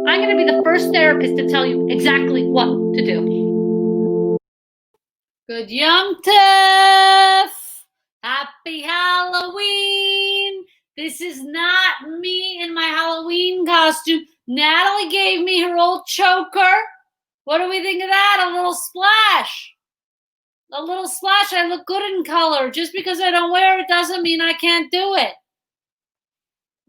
I'm going to be the first therapist to tell you exactly what to do. Good Yom Tov! Happy Halloween! This is not me in my Halloween costume. Natalie gave me her old choker. What do we think of that? A little splash. A little splash. I look good in color. Just because I don't wear it doesn't mean I can't do it.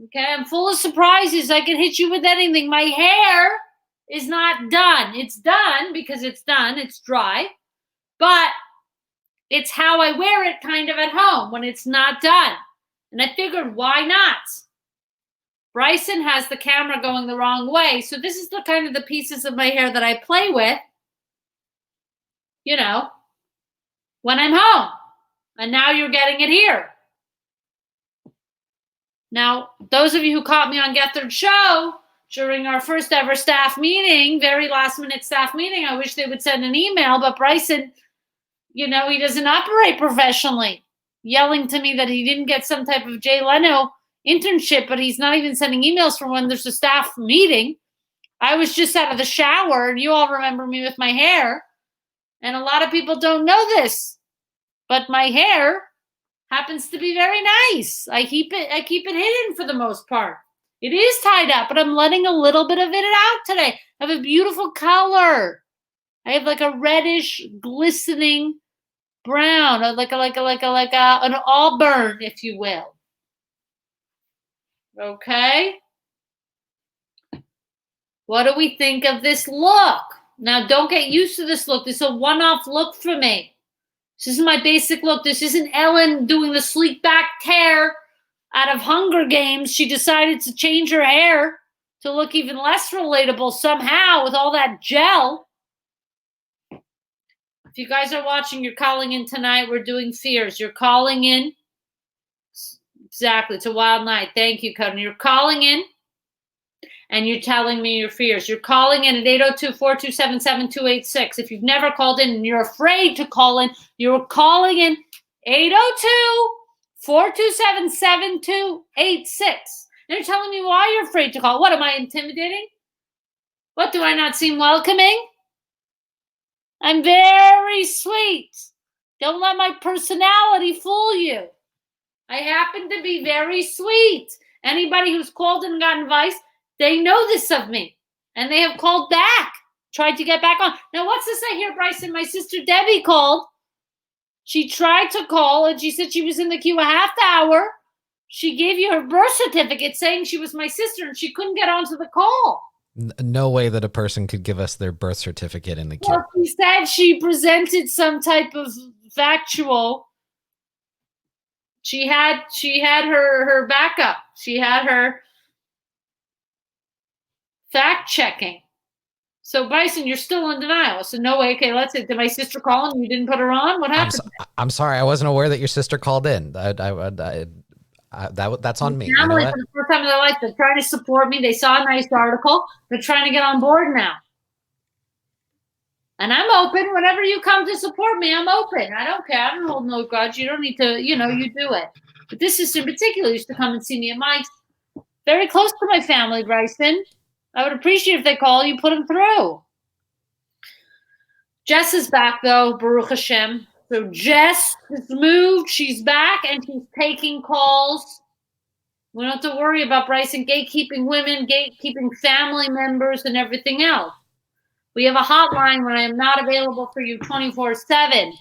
Okay, I'm full of surprises. I can hit you with anything. My hair is not done. It's done because it's done. It's dry. But it's how I wear it kind of at home when it's not done. And I figured, why not? Bryson has the camera going the wrong way. So this is the kind of the pieces of my hair that I play with, you know, when I'm home. And now you're getting it here. Now, those of you who caught me on Gethard's show during our first ever staff meeting, very last minute staff meeting, I wish they would send an email, but Bryson, you know, he doesn't operate professionally, yelling to me that he didn't get some type of Jay Leno internship, but he's not even sending emails for when there's a staff meeting. I was just out of the shower, and you all remember me with my hair, and a lot of people don't know this, but my hair happens to be very nice. I keep it hidden for the most part. It is tied up, but I'm letting a little bit of it out today. I have a beautiful color. I have like a reddish, glistening brown, like an auburn, if you will. Okay. What do we think of this look? Now, don't get used to this look. This is a one-off look for me. This is my basic look. This isn't Ellen doing the sleek back hair out of Hunger Games. She decided to change her hair to look even less relatable somehow with all that gel. If you guys are watching, you're calling in tonight. We're doing fears. You're calling in. Exactly. It's a wild night. Thank you, Coden. You're calling in. And you're telling me your fears. You're calling in at 802-427-7286. If you've never called in and you're afraid to call in, you're calling in 802-427-7286. And you're telling me why you're afraid to call. What, am I intimidating? What, do I not seem welcoming? I'm very sweet. Don't let my personality fool you. I happen to be very sweet. Anybody who's called in and gotten advice, they know this of me, and they have called back, tried to get back on. Now, what's this I hear, Bryson? My sister Debbie called. She tried to call, and she said she was in the queue a half hour. She gave you her birth certificate saying she was my sister, and she couldn't get onto the call. No way that a person could give us their birth certificate in the queue. Well, she said she presented some type of factual. She had her backup. She had her fact checking. So Bryson, you're still in denial. So no way. Okay, let's see. Did my sister call and you didn't put her on? What happened? I'm sorry. I wasn't aware that your sister called in. That's on me. Family, you know, for the first time in their life, they're trying to support me. They saw a nice article. They're trying to get on board now. And I'm open. Whenever you come to support me, I'm open. I don't care. I don't hold no grudge. You don't need to, you know, you do it. But this sister in particular used to come and see me at my, very close to my family, Bryson. I would appreciate if they call you, put them through. Jess is back, though, Baruch Hashem. So Jess has moved. She's back, and she's taking calls. We don't have to worry about Bryson gatekeeping women, gatekeeping family members, and everything else. We have a hotline when I am not available for you 24/7.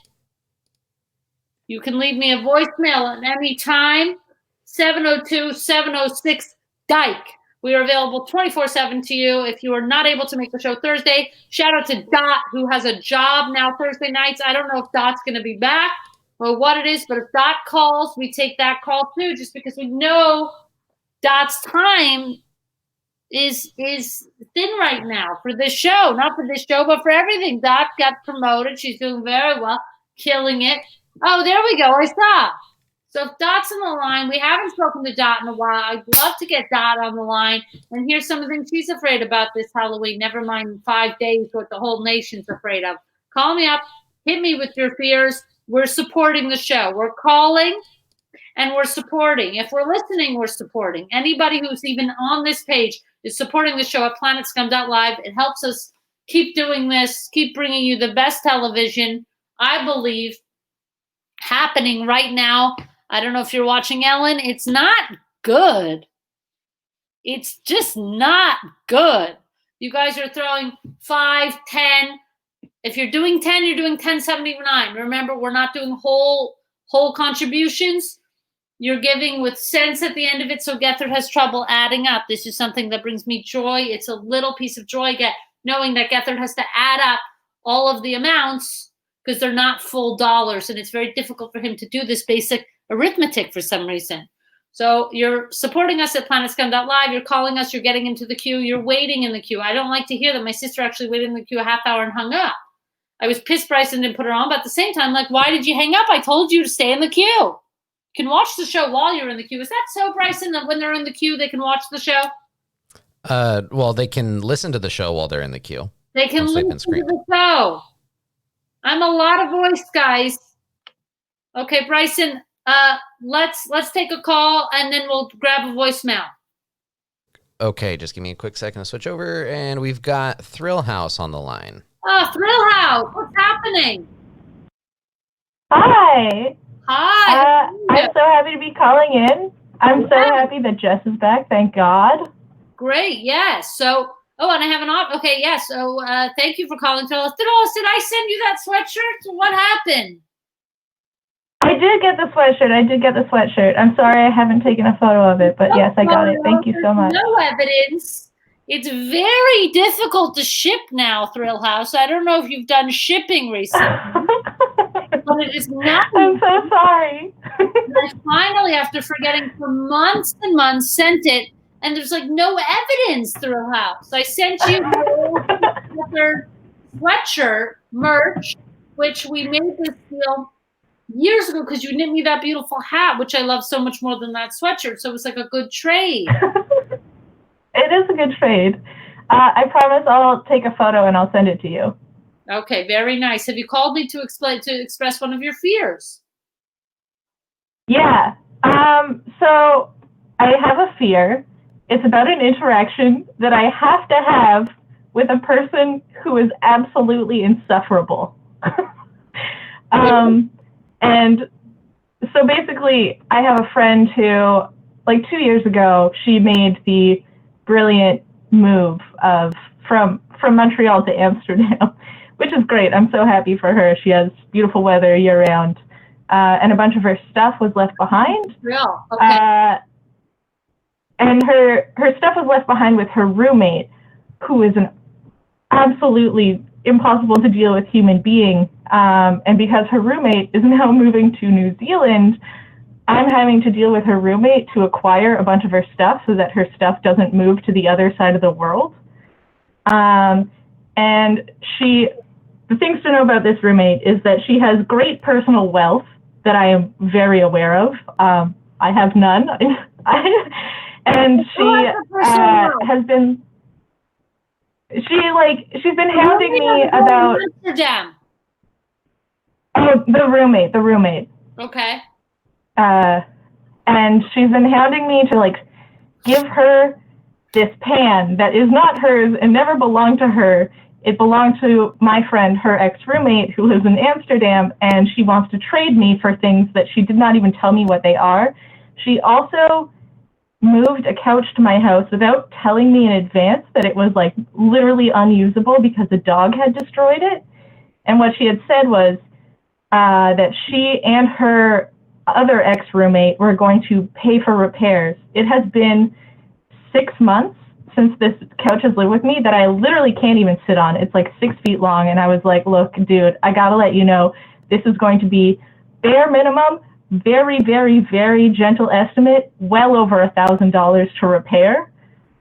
You can leave me a voicemail at any time, 702-706-DYKE. We are available 24/7 to you. If you are not able to make the show Thursday, shout out to Dot, who has a job now Thursday nights. I don't know if Dot's going to be back or what it is, but if Dot calls, we take that call too, just because we know Dot's time is thin right now for this show. Not for this show, but for everything. Dot got promoted. She's doing very well, killing it. Oh, there we go. I saw. So if Dot's on the line, we haven't spoken to Dot in a while. I'd love to get Dot on the line and hear some of the things she's afraid about this Halloween. Never mind 5 days, what the whole nation's afraid of. Call me up. Hit me with your fears. We're supporting the show. We're calling and we're supporting. If we're listening, we're supporting. Anybody who's even on this page is supporting the show at planetscum.live. It helps us keep doing this, keep bringing you the best television, I believe, happening right now. I don't know if you're watching Ellen. It's not good. It's just not good. You guys are throwing 5, 10. If you're doing 10, you're doing 10.79. Remember, we're not doing whole contributions. You're giving with cents at the end of it, so Gethard has trouble adding up. This is something that brings me joy. It's a little piece of joy knowing that Gethard has to add up all of the amounts because they're not full dollars, and it's very difficult for him to do this basic arithmetic for some reason. So you're supporting us at planetscum.live. You're calling us. You're getting into the queue. You're waiting in the queue. I don't like to hear that. My sister actually waited in the queue a half hour and hung up. I was pissed Bryson didn't put her on, but at the same time, like, why did you hang up? I told you to stay in the queue. You can watch the show while you're in the queue. Is that so, Bryson, that when they're in the queue, they can watch the show? Well, they can listen to the show while they're in the queue. They can listen to the show. I'm a lot of voice, guys. Okay, Bryson, let's take a call, and then we'll grab a voicemail. Okay, just give me a quick second to switch over, and we've got Thrill House on the line. Oh, Thrill House, what's happening? Hi. Hi. I'm so happy to be calling in. I'm so happy that Jess is back. Thank God. Great. Yes. So, and I have an okay. Yes. So, thank you for calling. Tell us, did I send you that sweatshirt? What happened? I did get the sweatshirt. I'm sorry I haven't taken a photo of it, but yes, I got it. Thank you so much. No evidence. It's very difficult to ship now, Thrill House. I don't know if you've done shipping recently. But it is not. I'm so sorry. I finally, after forgetting for months and months, sent it, and there's like no evidence, Thrill House. I sent you the sweatshirt merch, which we made this deal years ago because you knit me that beautiful hat, which I love so much more than that sweatshirt. So it was like a good trade. It is a good trade. I promise I'll take a photo and I'll send it to you. Okay, very nice. Have you called me to express one of your fears? Yeah. So I have a fear. It's about an interaction that I have to have with a person who is absolutely insufferable. And so basically, I have a friend who, like 2 years ago, she made the brilliant move from Montreal to Amsterdam, which is great. I'm so happy for her. She has beautiful weather year-round, and a bunch of her stuff was left behind. Real. Okay. And her stuff was left behind with her roommate, who is an absolutely impossible to deal with human being. And because her roommate is now moving to New Zealand, I'm having to deal with her roommate to acquire a bunch of her stuff so that her stuff doesn't move to the other side of the world. And the things to know about this roommate is that she has great personal wealth that I am very aware of. I have none. And she has been, she's been hounding me about Amsterdam. Oh, the roommate. Okay. And she's been hounding me to give her this pan that is not hers and never belonged to her. It belonged to my friend, her ex-roommate, who lives in Amsterdam, and she wants to trade me for things that she did not even tell me what they are. She also moved a couch to my house without telling me in advance that it was literally unusable because the dog had destroyed it. And what she had said was that she and her other ex-roommate were going to pay for repairs. It has been 6 months since this couch has lived with me that I literally can't even sit on. It's 6 feet long. And I was like, look, dude, I got to let you know, this is going to be bare minimum, very, very, very gentle estimate, well over $1,000 to repair.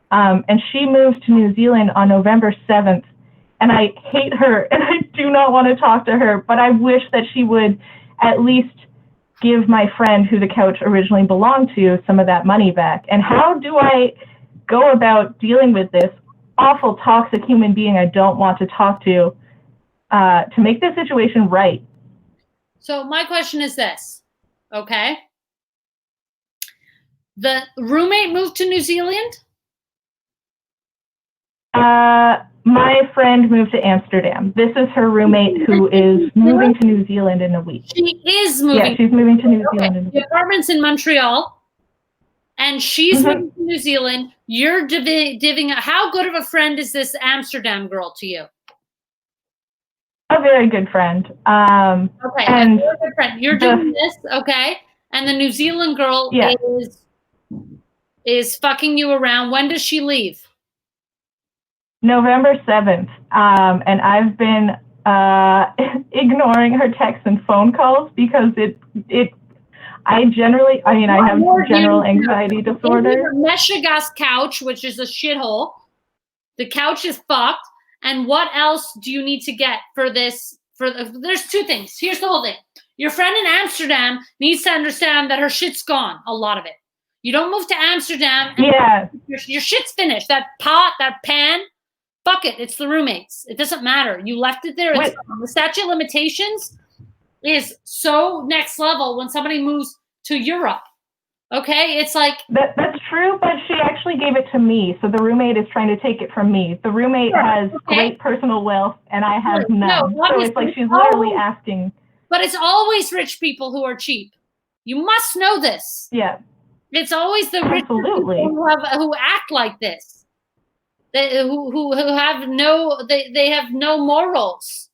And she moved to New Zealand on November 7th. And I hate her and I do not want to talk to her, but I wish that she would at least give my friend who the couch originally belonged to some of that money back. And how do I go about dealing with this awful, toxic human being I don't want to talk to make this situation right? So my question is this, okay? The roommate moved to New Zealand? My friend moved to Amsterdam. This is her roommate who is moving to New Zealand in a week. She is moving. Yeah, she's moving to New Zealand in a The week. apartment's in Montreal, and she's moving to New Zealand. You're divvying out. How good of a friend is this Amsterdam girl to you? A very good friend. Okay, and a very good friend. You're doing this, okay? And the New Zealand girl is fucking you around. When does she leave? November 7th. And I've been ignoring her texts and phone calls because I have general anxiety disorder. Meshigas couch, which is a shithole. The couch is fucked. And what else do you need to get for this? There's two things. Here's the whole thing. Your friend in Amsterdam needs to understand that her shit's gone, a lot of it. You don't move to Amsterdam and your shit's finished. That pot, that pan, fuck it. It's the roommates. It doesn't matter. You left it there. The statute of limitations is so next level when somebody moves to Europe. Okay? It's like... That's true, but she actually gave it to me. So the roommate is trying to take it from me. The roommate has great personal wealth, and I have none. So it's like she's literally asking... But it's always rich people who are cheap. You must know this. Yeah. It's always the rich people who act like this. Who have no morals.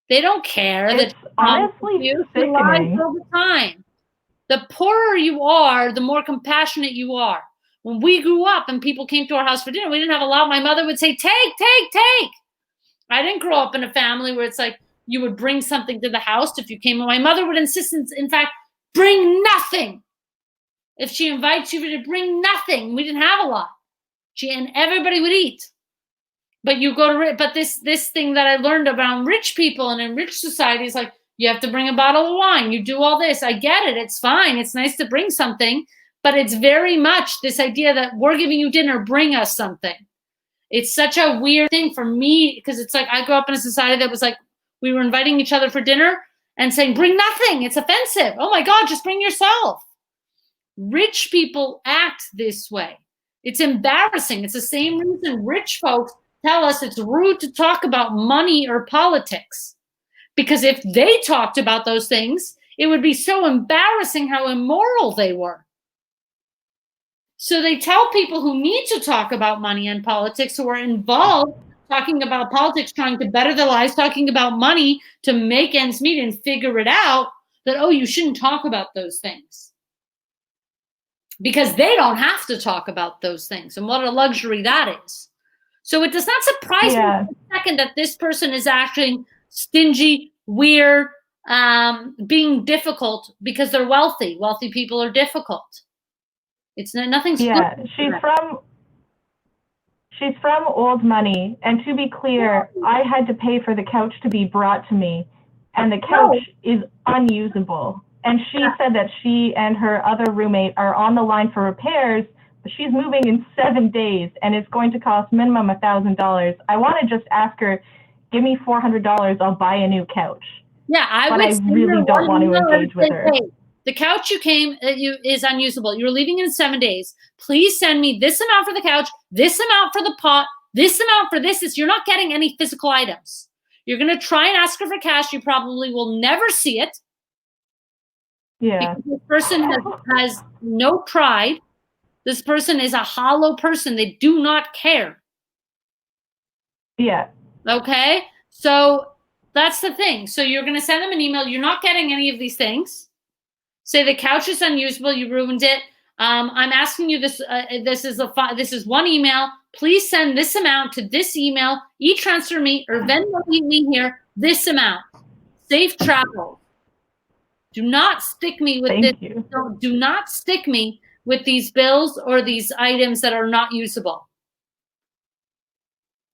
They don't care. It's honestly sickening. All the time. The poorer you are, the more compassionate you are. When we grew up and people came to our house for dinner, we didn't have a lot. My mother would say, take, take, take. I didn't grow up in a family where it's like you would bring something to the house if you came. My mother would insist, in fact, bring nothing. If she invites you to bring nothing, we didn't have a lot. And everybody would eat. But you go to, but this thing that I learned about rich people and in rich societies, like you have to bring a bottle of wine. You do all this. I get it. It's fine. It's nice to bring something, but it's very much this idea that we're giving you dinner, bring us something. It's such a weird thing for me because it's like I grew up in a society that was like we were inviting each other for dinner and saying, bring nothing. It's offensive. Oh my God, just bring yourself. Rich people act this way. It's embarrassing. It's the same reason rich folks tell us it's rude to talk about money or politics. Because if they talked about those things, it would be so embarrassing how immoral they were. So they tell people who need to talk about money and politics, who are involved talking about politics, trying to better their lives, talking about money to make ends meet and figure it out, that, oh, you shouldn't talk about those things. Because they don't have to talk about those things. And what a luxury that is. So it does not surprise me for a second that this person is acting stingy, weird, being difficult because they're wealthy. Wealthy people are difficult. It's nothing. Yeah, she's from old money. And to be clear, I had to pay for the couch to be brought to me. And the couch is unusable. And she said that she and her other roommate are on the line for repairs, but she's moving in 7 days, and it's going to cost minimum $1,000. I want to just ask her, give me $400, I'll buy a new couch. Yeah, I really don't want to engage with her. The couch you came is unusable. You're leaving in 7 days. Please send me this amount for the couch, this amount for the pot, this amount for this. You're not getting any physical items. You're going to try and ask her for cash. You probably will never see it. Yeah. Because this person has no pride. This person is a hollow person. They do not care. Yeah. Okay? So that's the thing. So you're going to send them an email. You're not getting any of these things. Say the couch is unusable. You ruined it. I'm asking you this. This is one email. Please send this amount to this email. E-transfer me or Venmo me here this amount. Safe travel. Do not stick me with this. Do not stick me with these bills or these items that are not usable.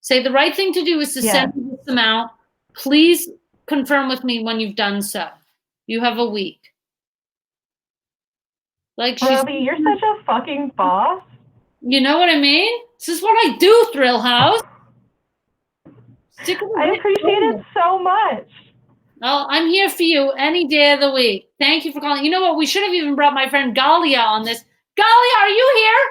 Say the right thing to do is to send me this amount. Please confirm with me when you've done so. You have a week. Like Robby, you're such a fucking boss. You know what I mean? This is what I do, Thrill House. I appreciate it so much. Oh, I'm here for you any day of the week. Thank you for calling. You know what? We should have even brought my friend Galia on this. Galia, are you here?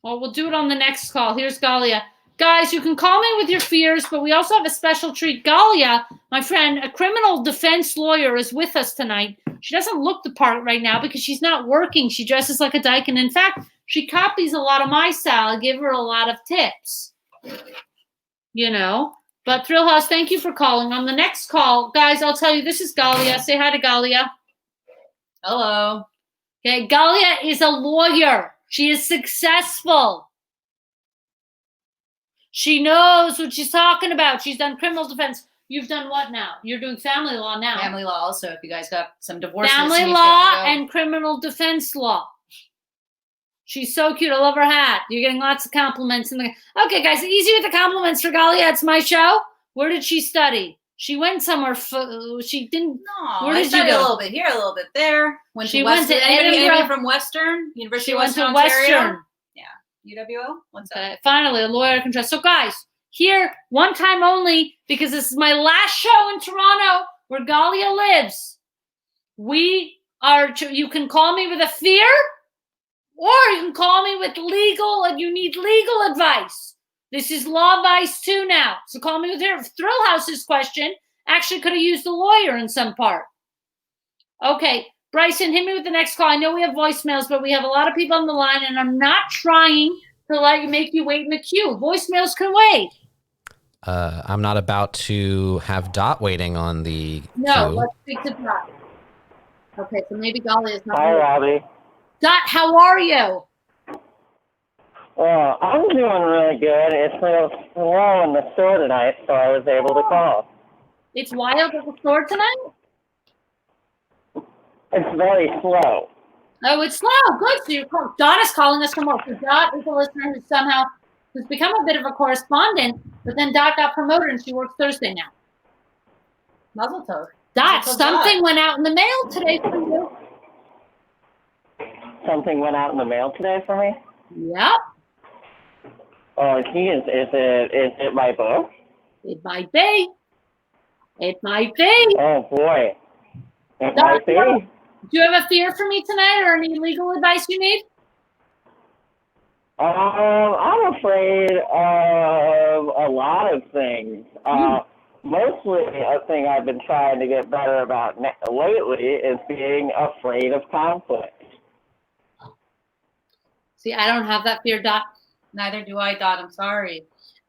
Well, we'll do it on the next call. Here's Galia. Guys, you can call me with your fears, but we also have a special treat. Galia, my friend, a criminal defense lawyer, is with us tonight. She doesn't look the part right now because she's not working. She dresses like a dyke, and in fact, she copies a lot of my style. I give her a lot of tips. You know? But Thrill House, thank you for calling. On the next call, guys, I'll tell you, this is Galia. Say hi to Galia. Hello. Okay, Galia is a lawyer. She is successful. She knows what she's talking about. She's done criminal defense. You've done what now? You're doing family law now. Family law also, if you guys got some divorces. Family law and criminal defense law. She's so cute. I love her hat. You're getting lots of compliments. Okay, guys, easy with the compliments for Galia. It's my show. Where did she study? She went somewhere. She didn't. No, where did I studied you go? a little bit here, a little bit there. She went to Edinburgh. Anybody from Western? University of Western Ontario? Yeah. UWO? What's that? Finally, a lawyer I can trust. So, guys, here, one time only, because this is my last show in Toronto where Galia lives. You can call me with a fear, or you can call me with legal, and you need legal advice. This is Law Vice 2 now. So call me with your Thrill House's question. Actually could have used a lawyer in some part. Okay, Bryson, hit me with the next call. I know we have voicemails, but we have a lot of people on the line, and I'm not trying to make you wait in the queue. Voicemails can wait. I'm not about to have Dot waiting on the No, queue. let's speak to Dot. Okay, so maybe Galia is not. Hi, Robby. Dot, how are you? Well, I'm doing really good. It's a little slow in the store tonight, so I was able to call. It's wild at the store tonight? It's very slow. Oh, it's slow. Good. So you're calling. Dot is calling us from work. So Dot is a listener who somehow has become a bit of a correspondent, but then Dot got promoted and she works Thursday now. Muzzle tov. Dot, something went out in the mail today for you. Something went out in the mail today for me? Yep. Oh, geez. Is it my book? It might be. It might be. Oh, boy. It Dot, might be. do you have a fear for me tonight or any legal advice you need? I'm afraid of a lot of things. Mostly a thing I've been trying to get better about lately is being afraid of conflict. See, I don't have that fear, Dot. Neither do I, Dot. I'm sorry.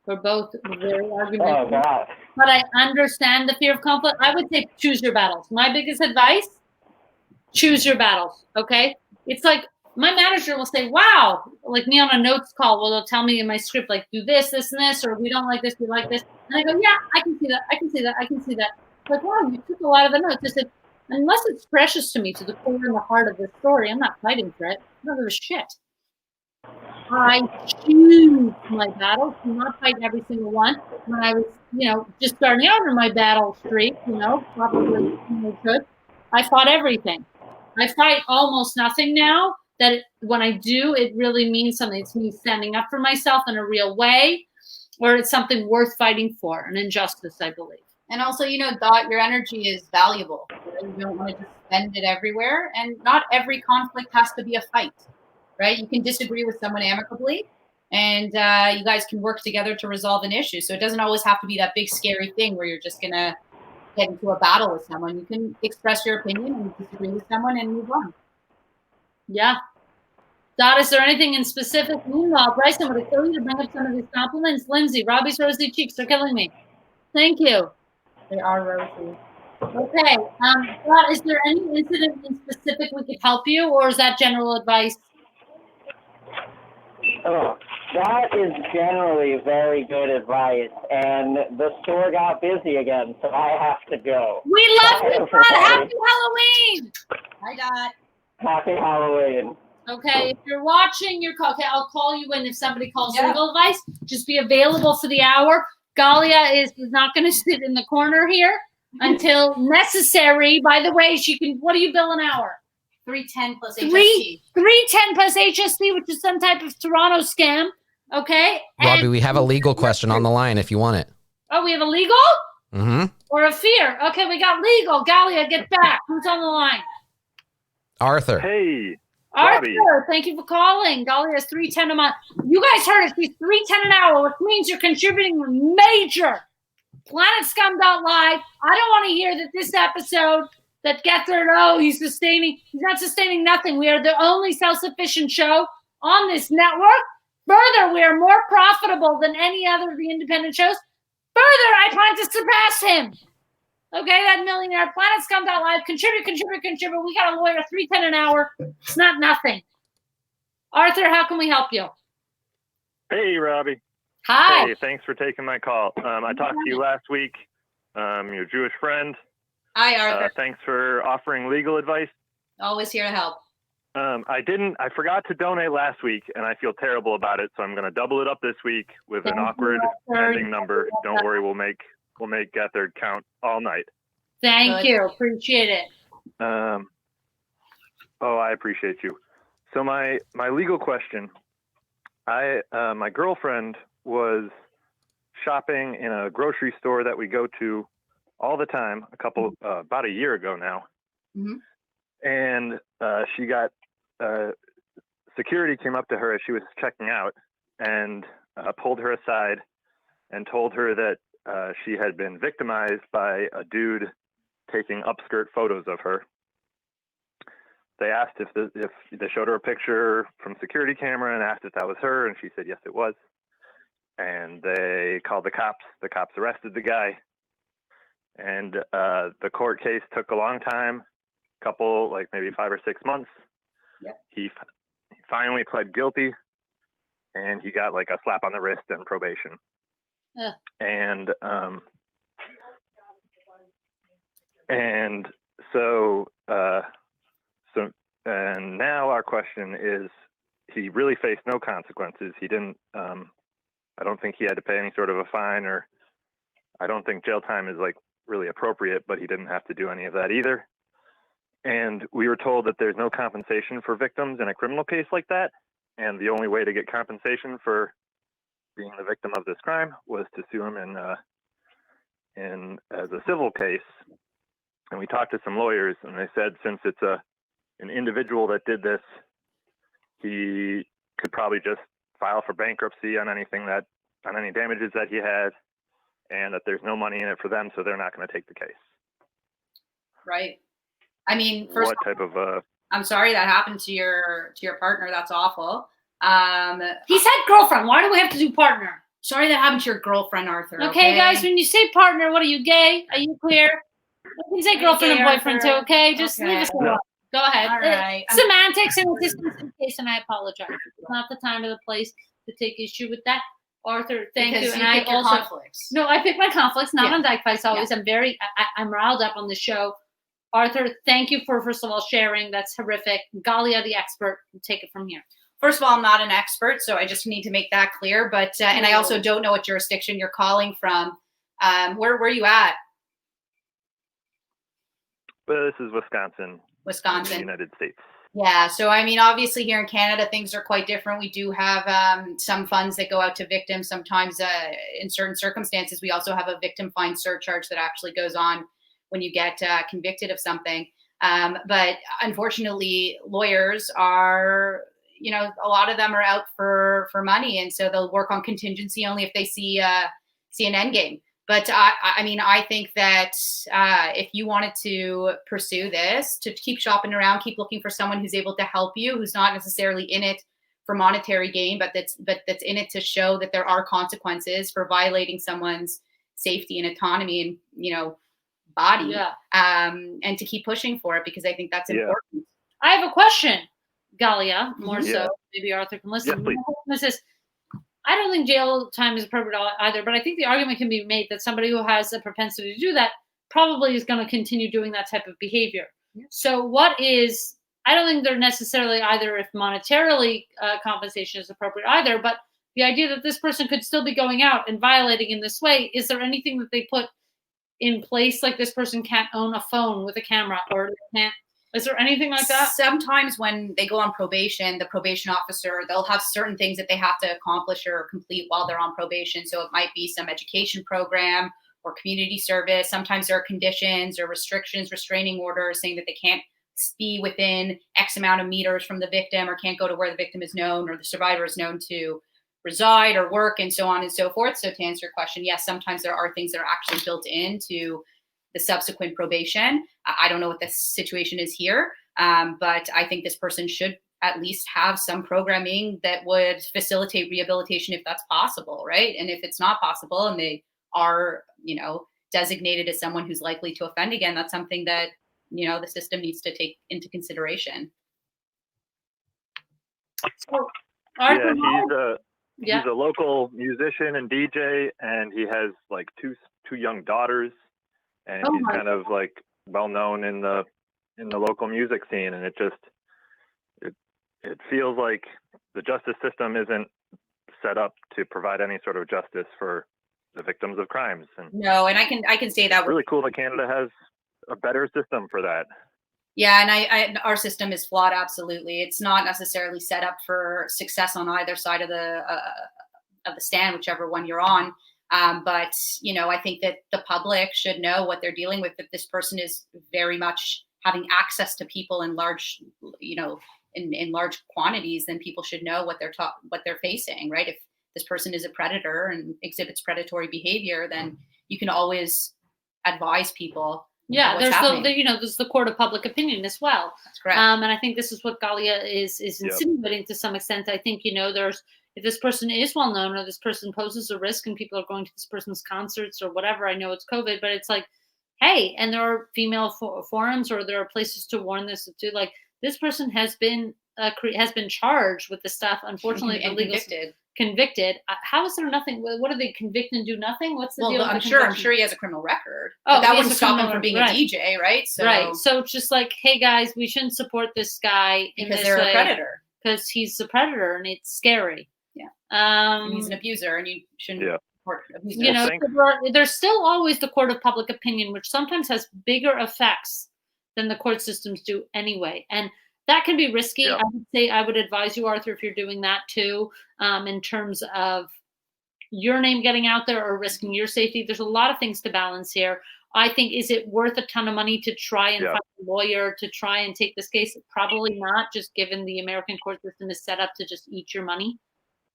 We're both very argumentative. Oh, God. But I understand the fear of conflict. I would say choose your battles. My biggest advice, choose your battles, okay? It's like my manager will say, wow, like me on a notes call, well, they'll tell me in my script, like, do this, this, and this, or we don't like this, we like this. And I go, yeah, I can see that, I can see that, I can see that. Like, wow, you took a lot of the notes. I said, unless it's precious to me to the core and the heart of the story, I'm not fighting for it. I don't give a shit. I choose my battles. Do not fight every single one. When I was, just starting out in my battle streak, probably good, I fought everything. I fight almost nothing now. That when I do, it really means something. It's me standing up for myself in a real way, or it's something worth fighting for, an injustice, I believe. And also, Dot, your energy is valuable. You don't want to just spend it everywhere. And not every conflict has to be a fight, right? You can disagree with someone amicably, and you guys can work together to resolve an issue. So it doesn't always have to be that big, scary thing where you're just going to get into a battle with someone. You can express your opinion and disagree with someone and move on. Yeah. Dot, is there anything in specific? Meanwhile, Bryson, would it kill you to bring up some of these compliments? Lindsay, Robbie's rosy cheeks are killing me. Thank you. They are rosy. Okay. Dot, is there any incident in specific we could help you, or is that general advice? Oh, that is generally very good advice, and the store got busy again, so I have to go. We love you, Dot. Happy Halloween. Hi, Dot. Happy Halloween. Okay, if you're watching, okay, I'll call you in if somebody calls legal advice. Just be available for the hour. Galia is not going to sit in the corner here until necessary. By the way, what do you bill an hour? $3.10 plus HST. $3.10 plus HST, which is some type of Toronto scam. Okay. Robby, we have a legal question on the line if you want it. Oh, we have a legal? or a fear? Okay, we got legal. Galia, get back. Who's on the line? Arthur. Hey, Arthur, Robby. thank you for calling. Galia is $3.10 a month. You guys heard it. She's $3.10 an hour, which means you're contributing major. PlanetScum.live. I don't want to hear that this episode that Gethard, he's not sustaining nothing. We are the only self-sufficient show on this network. Further, we are more profitable than any other of the independent shows. Further, I plan to surpass him. Okay, that millionaire. PlanetScum.live. Contribute. We got a lawyer, $3.10 an hour. It's not nothing. Arthur, how can we help you? Hey, Robby. Hi. Hey, thanks for taking my call. I talked to you last week. Your Jewish friend. Hi, Arthur. Thanks for offering legal advice. Always here to help. I forgot to donate last week, and I feel terrible about it. So I'm going to double it up this week with an awkward ending number. Don't worry, we'll make Gethard count all night. Thank you. Appreciate it. I appreciate you. So my legal question. My girlfriend was shopping in a grocery store that we go to all the time. About a year ago now, and she got security came up to her as she was checking out and pulled her aside and told her that she had been victimized by a dude taking upskirt photos of her. They asked if they showed her a picture from security camera and asked if that was her, and she said yes, it was. And they called the cops. The cops arrested the guy, and the court case took a long time, maybe 5 or 6 months. Yep. He finally pled guilty, and he got like a slap on the wrist and probation. Yeah. And now our question is, he really faced no consequences. He didn't, I don't think he had to pay any sort of a fine, or I don't think jail time is like really appropriate, but he didn't have to do any of that either. And we were told that there's no compensation for victims in a criminal case like that. And the only way to get compensation for being the victim of this crime was to sue him in as a civil case. And we talked to some lawyers, and they said since it's an individual that did this, he could probably just file for bankruptcy on any damages that he had, and that there's no money in it for them, so they're not going to take the case. Right. I mean, I'm sorry that happened to your partner. That's awful. He said girlfriend. Why do we have to do partner? Sorry that happened to your girlfriend, Arthur. Okay, guys, when you say partner, what are you, gay? Are you queer? You can say girlfriend and boyfriend too, okay? Just leave us alone. Go ahead. All right. Semantics and distance case, and I apologize. It's not the time or the place to take issue with that. Arthur, thank you. And I also conflicts. No, I pick my conflicts, not on Dykevice always. Yeah. I'm riled up on the show. Arthur, thank you for first of all sharing. That's horrific. Galia, the expert, take it from here. First of all, I'm not an expert, so I just need to make that clear. But and I also don't know what jurisdiction you're calling from. Where are you at? Well, this is Wisconsin. United States. Yeah. So, I mean, obviously here in Canada, things are quite different. We do have some funds that go out to victims. Sometimes in certain circumstances, we also have a victim fine surcharge that actually goes on when you get convicted of something. But unfortunately, lawyers are, a lot of them are out for money. And so they'll work on contingency only if they see an end game. But I think that if you wanted to pursue this, to keep shopping around, keep looking for someone who's able to help you, who's not necessarily in it for monetary gain, but that's in it to show that there are consequences for violating someone's safety and autonomy and body, and to keep pushing for it, because I think that's important. I have a question, Galia, more so. Maybe Arthur can listen. Yes, I don't think jail time is appropriate either, but I think the argument can be made that somebody who has a propensity to do that probably is going to continue doing that type of behavior. Yeah. So I don't think they're necessarily either if monetarily compensation is appropriate either, but the idea that this person could still be going out and violating in this way, is there anything that they put in place, like this person can't own a phone with a camera, or can't? Is there anything like that? Sometimes when they go on probation, the probation officer, they'll have certain things that they have to accomplish or complete while they're on probation. So it might be some education program, or community service. Sometimes there are conditions or restrictions, restraining orders saying that they can't be within X amount of meters from the victim or can't go to where the victim is known or the survivor is known to reside or work and so on and so forth. So to answer your question, yes, sometimes there are things that are actually built into the subsequent probation. I don't know what the situation is here, but I think this person should at least have some programming that would facilitate rehabilitation if that's possible, right? And if it's not possible and they are, designated as someone who's likely to offend again, that's something that, the system needs to take into consideration. So, he's a local musician and DJ, and he has like two young daughters, and he's kind of like well known in the local music scene, and it feels like the justice system isn't set up to provide any sort of justice for the victims of crimes. And no, and I can say that it's really cool that Canada has a better system for that. Yeah, and our system is flawed. Absolutely, it's not necessarily set up for success on either side of the stand, whichever one you're on. But I think that the public should know what they're dealing with. That this person is very much having access to people in large, in large quantities, then people should know what they're facing, right? If this person is a predator and exhibits predatory behavior, then you can always advise people. Yeah, there's there's the court of public opinion as well. That's correct. And I think this is what Galia is insinuating to some extent. I think, if this person is well known or this person poses a risk and people are going to this person's concerts or whatever, I know it's COVID, but it's like, hey, and there are female forums or there are places to warn this too. Like, this person has been charged with the stuff. Unfortunately, and convicted. How is there nothing? What are they convict and do nothing? What's the deal? I'm sure he has a criminal record. Oh, that wouldn't stop him from being a DJ, right? So it's just like, hey guys, we shouldn't support this guy because they're a predator. Because he's a predator and it's scary. Yeah. And he's an abuser, and you shouldn't support abusers. There's still always the court of public opinion, which sometimes has bigger effects than the court systems do anyway, and that can be risky. Yeah. I would advise you, Arthur, if you're doing that too, in terms of your name getting out there or risking your safety. There's a lot of things to balance here. I think, is it worth a ton of money to try and find a lawyer to try and take this case? Probably not, just given the American court system is set up to just eat your money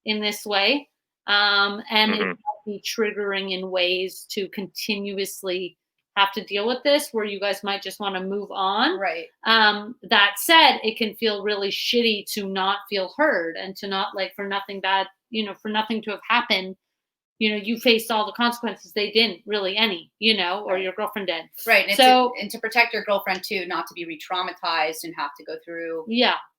in this way. And it might be triggering in ways to continuously have to deal with this, where you guys might just want to move on. Right. That said, it can feel really shitty to not feel heard and to not, like, for nothing bad, for nothing to have happened. You faced all the consequences. They didn't really any, or your girlfriend did. Right. And to protect your girlfriend too, not to be re-traumatized and have to go through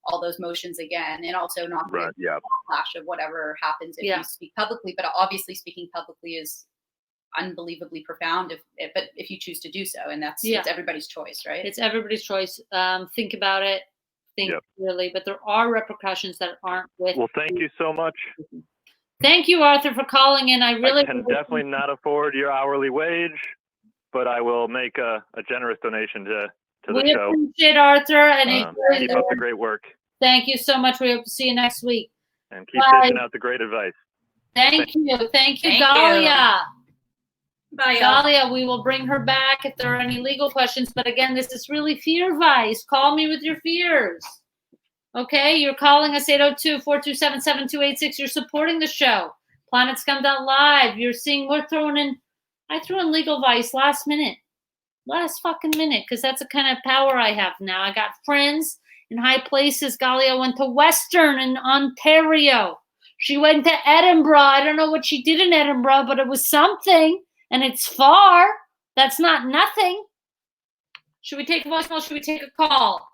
all those motions again, and also not to be a backlash of whatever happens if you speak publicly. But obviously speaking publicly is unbelievably profound if you choose to do so, and it's everybody's choice, right? It's everybody's choice. Think about it, really, but there are repercussions that aren't with. Well, thank you so much. Thank you, Arthur, for calling in. I can definitely not afford your hourly wage, but I will make a generous donation to the show. We appreciate Arthur, and keep up the great work. Thank you so much. We hope to see you next week. And keep dishing out the great advice. Thank you, Galia. Bye, Galia, we will bring her back if there are any legal questions. But again, this is really Fearvice. Call me with your fears. Okay, you're calling us 802-427-7286. You're supporting the show. PlanetScum.live. You're seeing I threw in Legal Vice last fucking minute, because that's the kind of power I have now. I got friends in high places. Galia went to Western in Ontario. She went to Edinburgh. I don't know what she did in Edinburgh, but it was something. And it's far. That's not nothing. Should we take a voicemail? Should we take a call?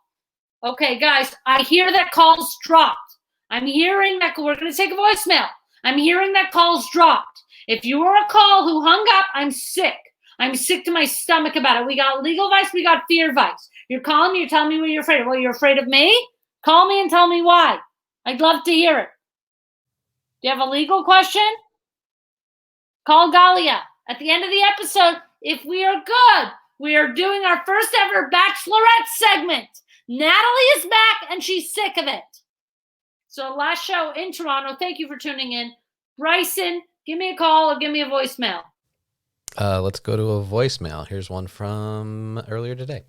Okay, guys, I hear that call's dropped. I'm hearing that we're going to take a voicemail. I'm hearing that call's dropped. If you were a call who hung up, I'm sick. I'm sick to my stomach about it. We got Legal Vice. We got Fear Vice. You're calling me. You're telling me what you're afraid of. Well, you're afraid of me? Call me and tell me why. I'd love to hear it. Do you have a legal question? Call Galia. At the end of the episode, if we are good, we are doing our first ever Bachelorette segment. Natalie is back and she's sick of it. So last show in Toronto. Thank you for tuning in. Bryson, give me a call or give me a voicemail. Let's go to a voicemail. Here's one from earlier today.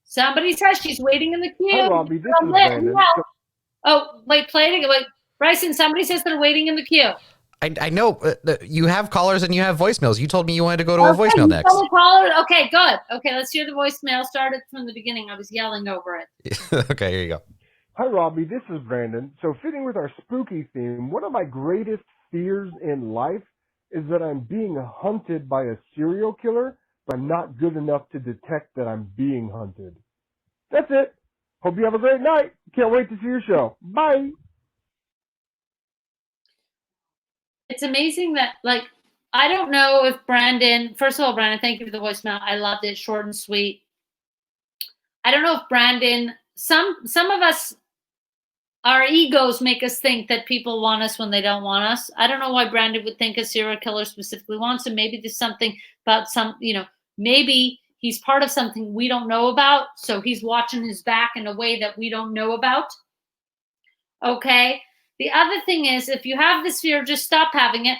Somebody says she's waiting in the queue. Hi, Robby. This is Brandon. Oh, wait, play it again. Wait, Bryson, somebody says they're waiting in the queue. I know you have callers and you have voicemails. You told me you wanted to go to a voicemail next. Okay, good. Okay, let's hear the voicemail. Start it from the beginning. I was yelling over it. Okay, here you go. Hi, Robby. This is Brandon. So fitting with our spooky theme, one of my greatest fears in life is that I'm being hunted by a serial killer, but I'm not good enough to detect that I'm being hunted. That's it. Hope you have a great night. Can't wait to see your show. Bye. It's amazing that, like, I don't know if Brandon, first of all, Brandon, thank you for the voicemail. I loved it, short and sweet. I don't know if Brandon, some of us, our egos make us think that people want us when they don't want us. I don't know why Brandon would think a serial killer specifically wants him. Maybe there's something about maybe he's part of something we don't know about. So he's watching his back in a way that we don't know about. Okay. The other thing is, if you have this fear, just stop having it.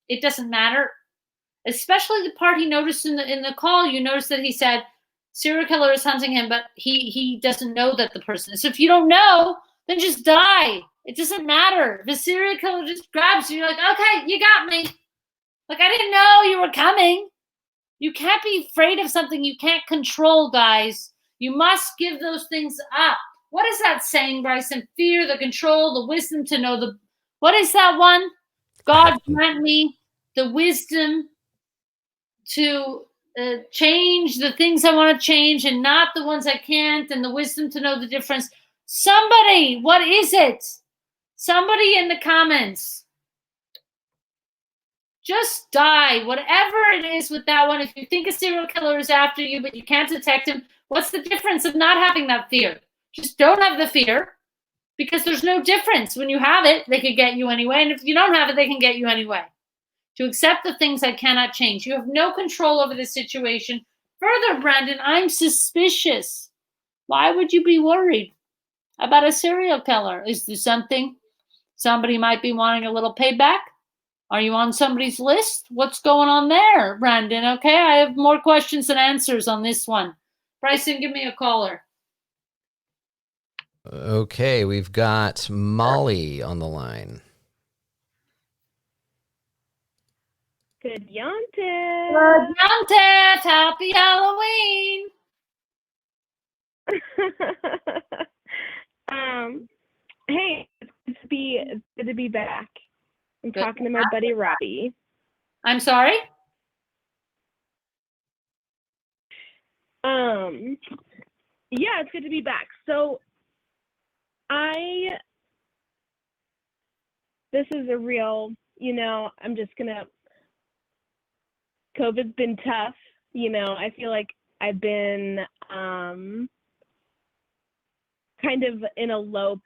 It doesn't matter. Especially the part he noticed in the call. You notice that he said serial killer is hunting him, but he doesn't know that the person is. So if you don't know, then just die. It doesn't matter. If a serial killer just grabs you, you're like, okay, you got me. Like, I didn't know you were coming. You can't be afraid of something you can't control, guys. You must give those things up. What is that saying, Bryson? Fear, the control, the wisdom to know the... What is that one? God grant me the wisdom to change the things I want to change and not the ones I can't, and the wisdom to know the difference. Somebody, what is it? Somebody in the comments. Just die. Whatever it is with that one. If you think a serial killer is after you, but you can't detect him, what's the difference of not having that fear? Just don't have the fear, because there's no difference. When you have it, they could get you anyway. And if you don't have it, they can get you anyway. To accept the things I cannot change. You have no control over the situation. Further, Brandon, I'm suspicious. Why would you be worried about a serial killer? Is there something somebody might be wanting a little payback? Are you on somebody's list? What's going on there, Brandon? Okay, I have more questions than answers on this one. Bryson, give me a caller. Okay, we've got Molly on the line. Good Yontif. Good Yontif. Happy Halloween. Hey, it's good to be back. I'm talking to my buddy Robby. I'm sorry? Yeah, it's good to be back. So this is a real, I'm just gonna, COVID's been tough. I feel like I've been kind of in a low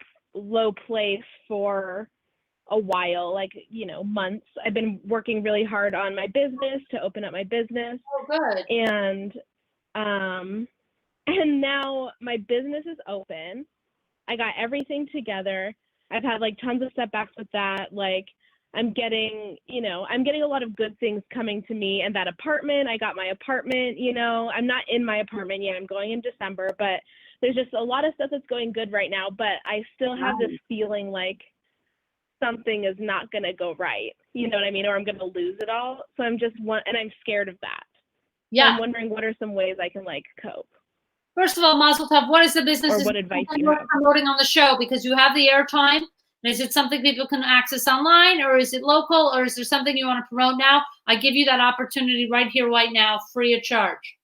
place for a while, like, months. I've been working really hard on my business to open up my business. Oh, good. And now my business is open. I got everything together. I've had like tons of setbacks with that. Like, I'm getting a lot of good things coming to me. And that apartment, I got my apartment, I'm not in my apartment yet. I'm going in December, but there's just a lot of stuff that's going good right now. But I still have this feeling like something is not going to go right. You know what I mean? Or I'm going to lose it all. So and I'm scared of that. Yeah. So I'm wondering what are some ways I can like cope. First of all, Mazel Tov, what is the business? Or what advice you you're have? promoting on the show? Because you have the airtime. Is it something people can access online, or is it local, or is there something you want to promote now? I give you that opportunity right here, right now, free of charge.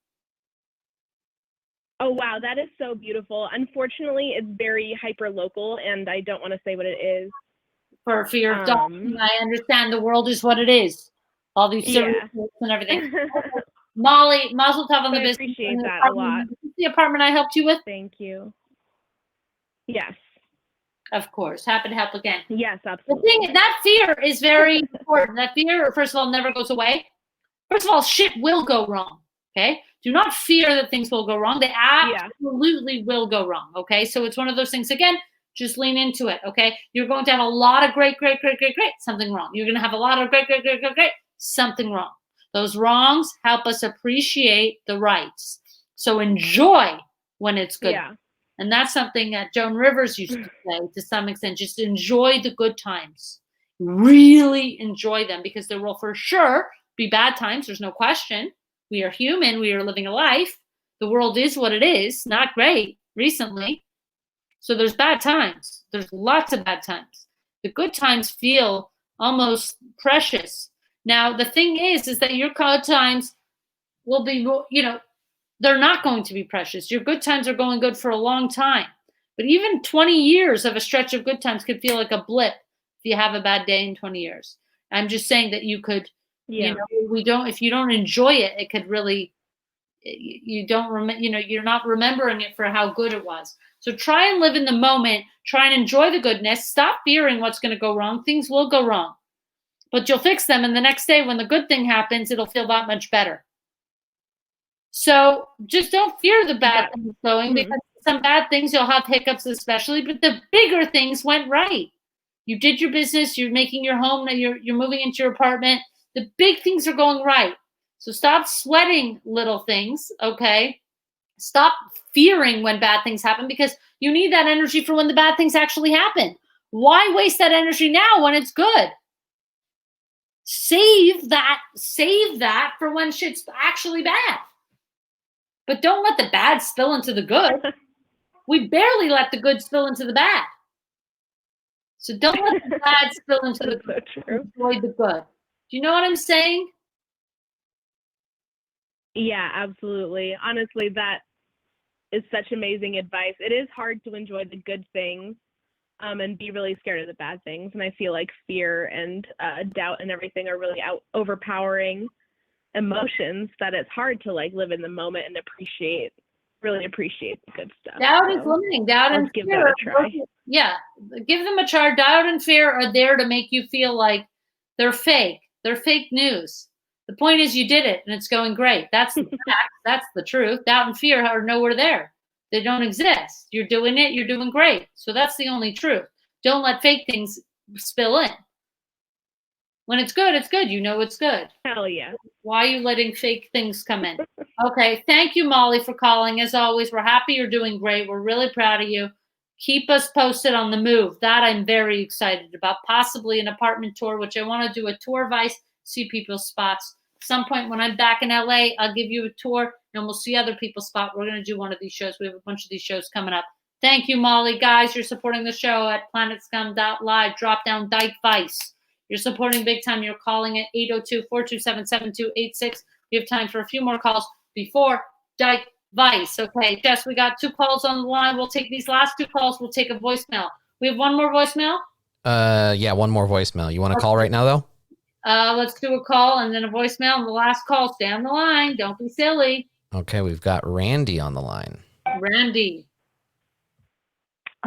Oh, wow. That is so beautiful. Unfortunately, it's very hyper local, and I don't want to say what it is. For fear of doxing. I understand the world is what it is. All these serious and everything. Molly, Mazel Tov on the business. I appreciate that a lot. Is this the apartment I helped you with? Thank you. Yes. Of course. Happy to help again. Yes, absolutely. That fear is very important. That fear, first of all, never goes away. First of all, shit will go wrong. Okay? Do not fear that things will go wrong. They absolutely will go wrong. Okay? So it's one of those things, again, just lean into it. Okay? You're going to have a lot of great, something wrong. You're going to have a lot of great, something wrong. Those wrongs help us appreciate the rights. So enjoy when it's good. Yeah. And that's something that Joan Rivers used to say to some extent. Just enjoy the good times. Really enjoy them, because there will for sure be bad times. There's no question. We are human. We are living a life. The world is what it is. Not great recently. So there's bad times. There's lots of bad times. The good times feel almost precious. Now, the thing is that your good times will be, they're not going to be precious. Your good times are going good for a long time. But even 20 years of a stretch of good times could feel like a blip if you have a bad day in 20 years. I'm just saying that you could, if you don't enjoy it, it could really, you're not remembering it for how good it was. So try and live in the moment. Try and enjoy the goodness. Stop fearing what's going to go wrong. Things will go wrong, but you'll fix them. And the next day when the good thing happens, it'll feel that much better. So just don't fear the bad things going, because some bad things you'll have hiccups especially, but the bigger things went right. You did your business. You're making your home. You're moving into your apartment. The big things are going right. So stop sweating little things, okay? Stop fearing when bad things happen, because you need that energy for when the bad things actually happen. Why waste that energy now when it's good? Save that for when shit's actually bad. But don't let the bad spill into the good. We barely let the good spill into the bad. So don't let the bad spill into the good. Enjoy the good. Do you know what I'm saying? Yeah, absolutely. Honestly, that is such amazing advice. It is hard to enjoy the good things and be really scared of the bad things. And I feel like fear and doubt and everything are really overpowering emotions, that it's hard to live in the moment and really appreciate the good stuff. Doubt is limiting. Doubt and give fear. that a try. Yeah, give them a try. Doubt and fear are there to make you feel like they're fake. They're fake news. The point is you did it and it's going great. That's the fact. That's the truth. Doubt and fear are nowhere there. They don't exist. You're doing it. You're doing great. So that's the only truth. Don't let fake things spill in. When it's good, it's good. You know it's good. Hell yeah. Why are you letting fake things come in? Okay. Thank you, Molly, for calling. As always, we're happy you're doing great. We're really proud of you. Keep us posted on the move. That I'm very excited about. Possibly an apartment tour, which I want to do a tour vice, see people's spots. Some point when I'm back in LA, I'll give you a tour and we'll see other people's spot. We're going to do one of these shows. We have a bunch of these shows coming up. Thank you, Molly. Guys, you're supporting the show at planetscum.live. Drop down Dykevice. You're supporting big time. You're calling at 802-427-7286. We have time for a few more calls before Dykevice. Okay, Jess, we got 2 calls on the line. We'll take these last 2 calls. We'll take a voicemail. We have one more voicemail? Yeah, one more voicemail. You want to call right now, though? Let's do a call and then a voicemail. And the last call, stay on the line. Don't be silly. Okay, we've got Randy on the line. Randy.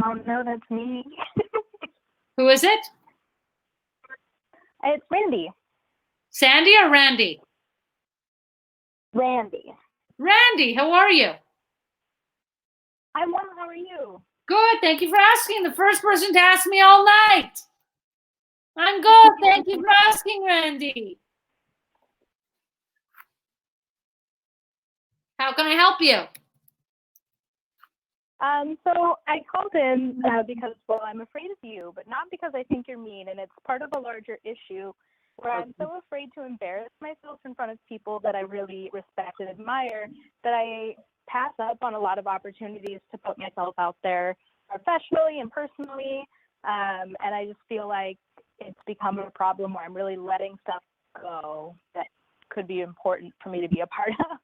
Oh, no, that's me. Who is it? It's Randy. Sandy or Randy? Randy. Randy, how are you? I'm well. How are you? Good. Thank you for asking. The first person to ask me all night. I'm good. Thank you for asking, Randy. How can I help you? So I called in because, well, I'm afraid of you, but not because I think you're mean, and it's part of a larger issue where I'm so afraid to embarrass myself in front of people that I really respect and admire that I pass up on a lot of opportunities to put myself out there professionally and personally, and I just feel like it's become a problem where I'm really letting stuff go that could be important for me to be a part of.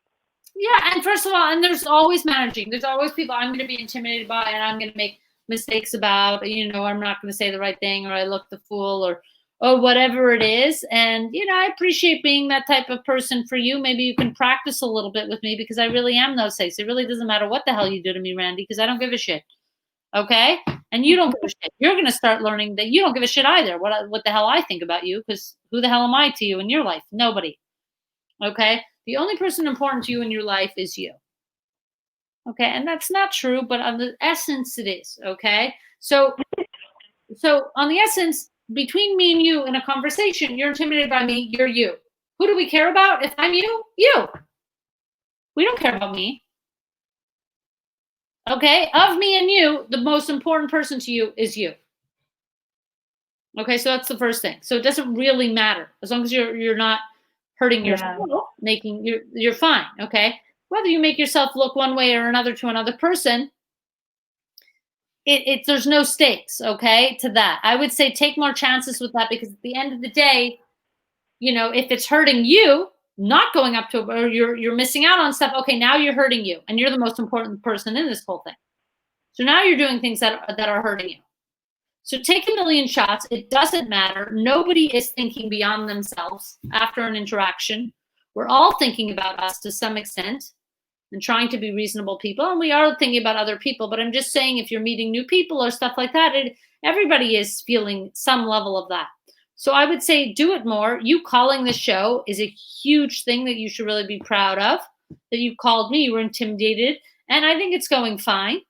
Yeah, and first of all, and there's always managing. There's always people I'm going to be intimidated by and I'm going to make mistakes about, I'm not going to say the right thing, or I look the fool, or whatever it is. And, I appreciate being that type of person for you. Maybe you can practice a little bit with me, because I really am those things. It really doesn't matter what the hell you do to me, Randy, because I don't give a shit. Okay? And you don't give a shit. You're going to start learning that you don't give a shit either. What the hell I think about you, because who the hell am I to you in your life? Nobody. Okay? The only person important to you in your life is you. Okay? And that's not true, but on the essence it is. Okay? So on the essence, between me and you in a conversation, you're intimidated by me, you're you. Who do we care about? If I'm you, you. We don't care about me. Okay? Of me and you, the most important person to you is you. Okay, so that's the first thing. So it doesn't really matter. As long as you're not hurting yourself, you're fine, okay? Whether you make yourself look one way or another to another person, there's no stakes, okay, to that. I would say take more chances with that, because at the end of the day, you know, if it's hurting you, not going up to, or you're missing out on stuff, okay, now you're hurting you, and you're the most important person in this whole thing. So now you're doing things that are hurting you. So take a million shots. It doesn't matter. Nobody is thinking beyond themselves after an interaction. We're all thinking about us to some extent and trying to be reasonable people. And we are thinking about other people. But I'm just saying, if you're meeting new people or stuff like that, everybody is feeling some level of that. So I would say do it more. You calling the show is a huge thing that you should really be proud of, that you called me. You were intimidated. And I think it's going fine.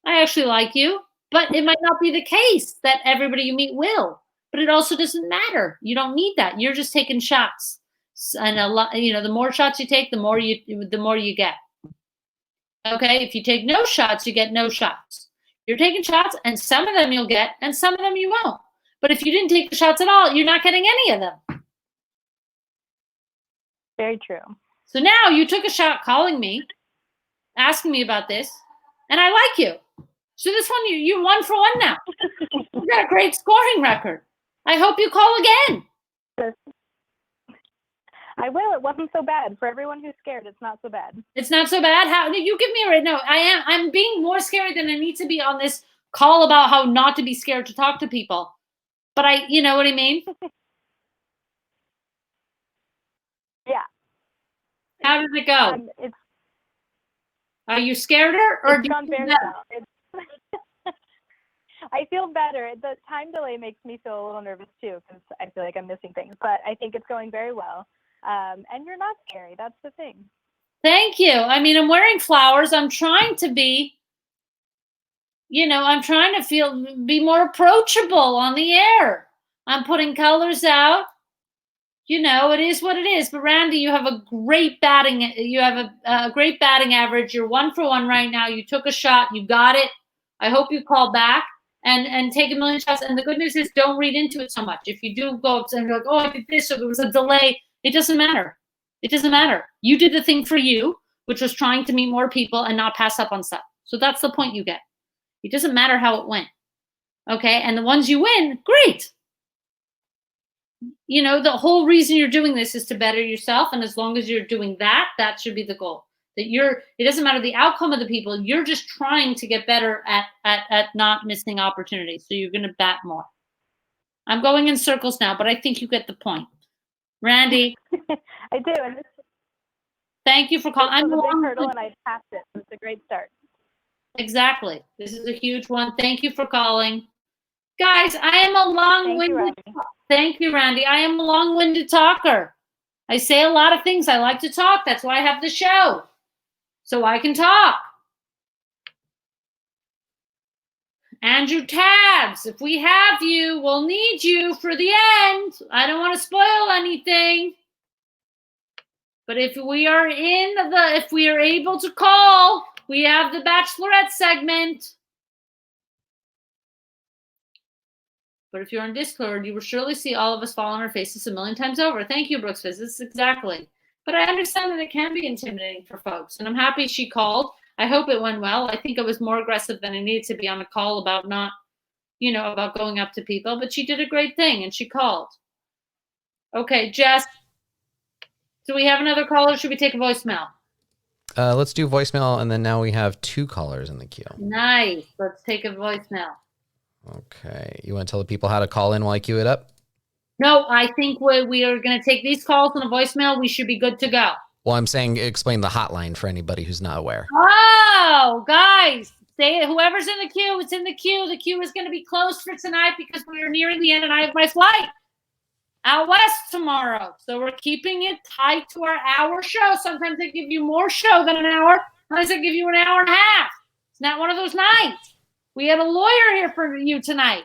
I actually like you. But it might not be the case that everybody you meet will. But it also doesn't matter. You don't need that. You're just taking shots, and a lot. You know, the more shots you take, the more you get. Okay, if you take no shots, you get no shots. You're taking shots, and some of them you'll get, and some of them you won't. But if you didn't take the shots at all, you're not getting any of them. Very true. So now you took a shot calling me, asking me about this, and I like you. So this one, you're 1 for 1 now. You got a great scoring record. I hope you call again. I will. It wasn't so bad. For everyone who's scared, it's not so bad. It's not so bad? How? You give me a right. No, I'm being more scary than I need to be on this call about how not to be scared to talk to people. But you know what I mean? Yeah. How did it go? Are you scared or it's gone very well. I feel better. The time delay makes me feel a little nervous too, because I feel like I'm missing things. But I think it's going very well. And you're not scary. That's the thing. Thank you. I mean, I'm wearing flowers. I'm trying to be, I'm trying to be more approachable on the air. I'm putting colors out. It is what it is. But Randy, you have a great batting. You have a great batting average. You're 1 for 1 right now. You took a shot. You got it. I hope you call back and take a million shots. And the good news is, don't read into it so much. If you do go up and you're like, oh, I did this, or there was a delay, it doesn't matter. It doesn't matter. You did the thing for you, which was trying to meet more people and not pass up on stuff. So that's the point you get. It doesn't matter how it went. Okay? And the ones you win, great. The whole reason you're doing this is to better yourself. And as long as you're doing that, that should be the goal. It doesn't matter the outcome of the people. You're just trying to get better at not missing opportunities. So you're going to bat more. I'm going in circles now, but I think you get the point. Randy. I do. And thank you for calling. I'm a big hurdle and I passed it. It's a great start. Exactly. This is a huge one. Thank you for calling. Guys, I am a long-winded. Thank you, Randy. I am a long-winded talker. I say a lot of things. I like to talk. That's why I have the show. So I can talk. Andrew Tabs, if we have you, we'll need you for the end. I don't want to spoil anything. But if we are able to call, we have the Bachelorette segment. But if you're on Discord, you will surely see all of us fall on our faces a million times over. Thank you, Brooks Visits. Exactly. But I understand that it can be intimidating for folks. And I'm happy she called. I hope it went well. I think I was more aggressive than I needed to be on a call about not, about going up to people. But she did a great thing, and she called. Okay, Jess, do we have another caller, or should we take a voicemail? Let's do voicemail, and then now we have 2 callers in the queue. Nice. Let's take a voicemail. Okay. You want to tell the people how to call in while I queue it up? No, I think we are going to take these calls on a voicemail. We should be good to go. Well, I'm saying explain the hotline for anybody who's not aware. Oh, guys, say it. Whoever's in the queue, it's in the queue. The queue is going to be closed for tonight because we are nearing the end, and I have my flight out west tomorrow. So we're keeping it tight to our hour show. Sometimes I give you more show than an hour. Sometimes I give you an hour and a half. It's not one of those nights. We have a lawyer here for you tonight.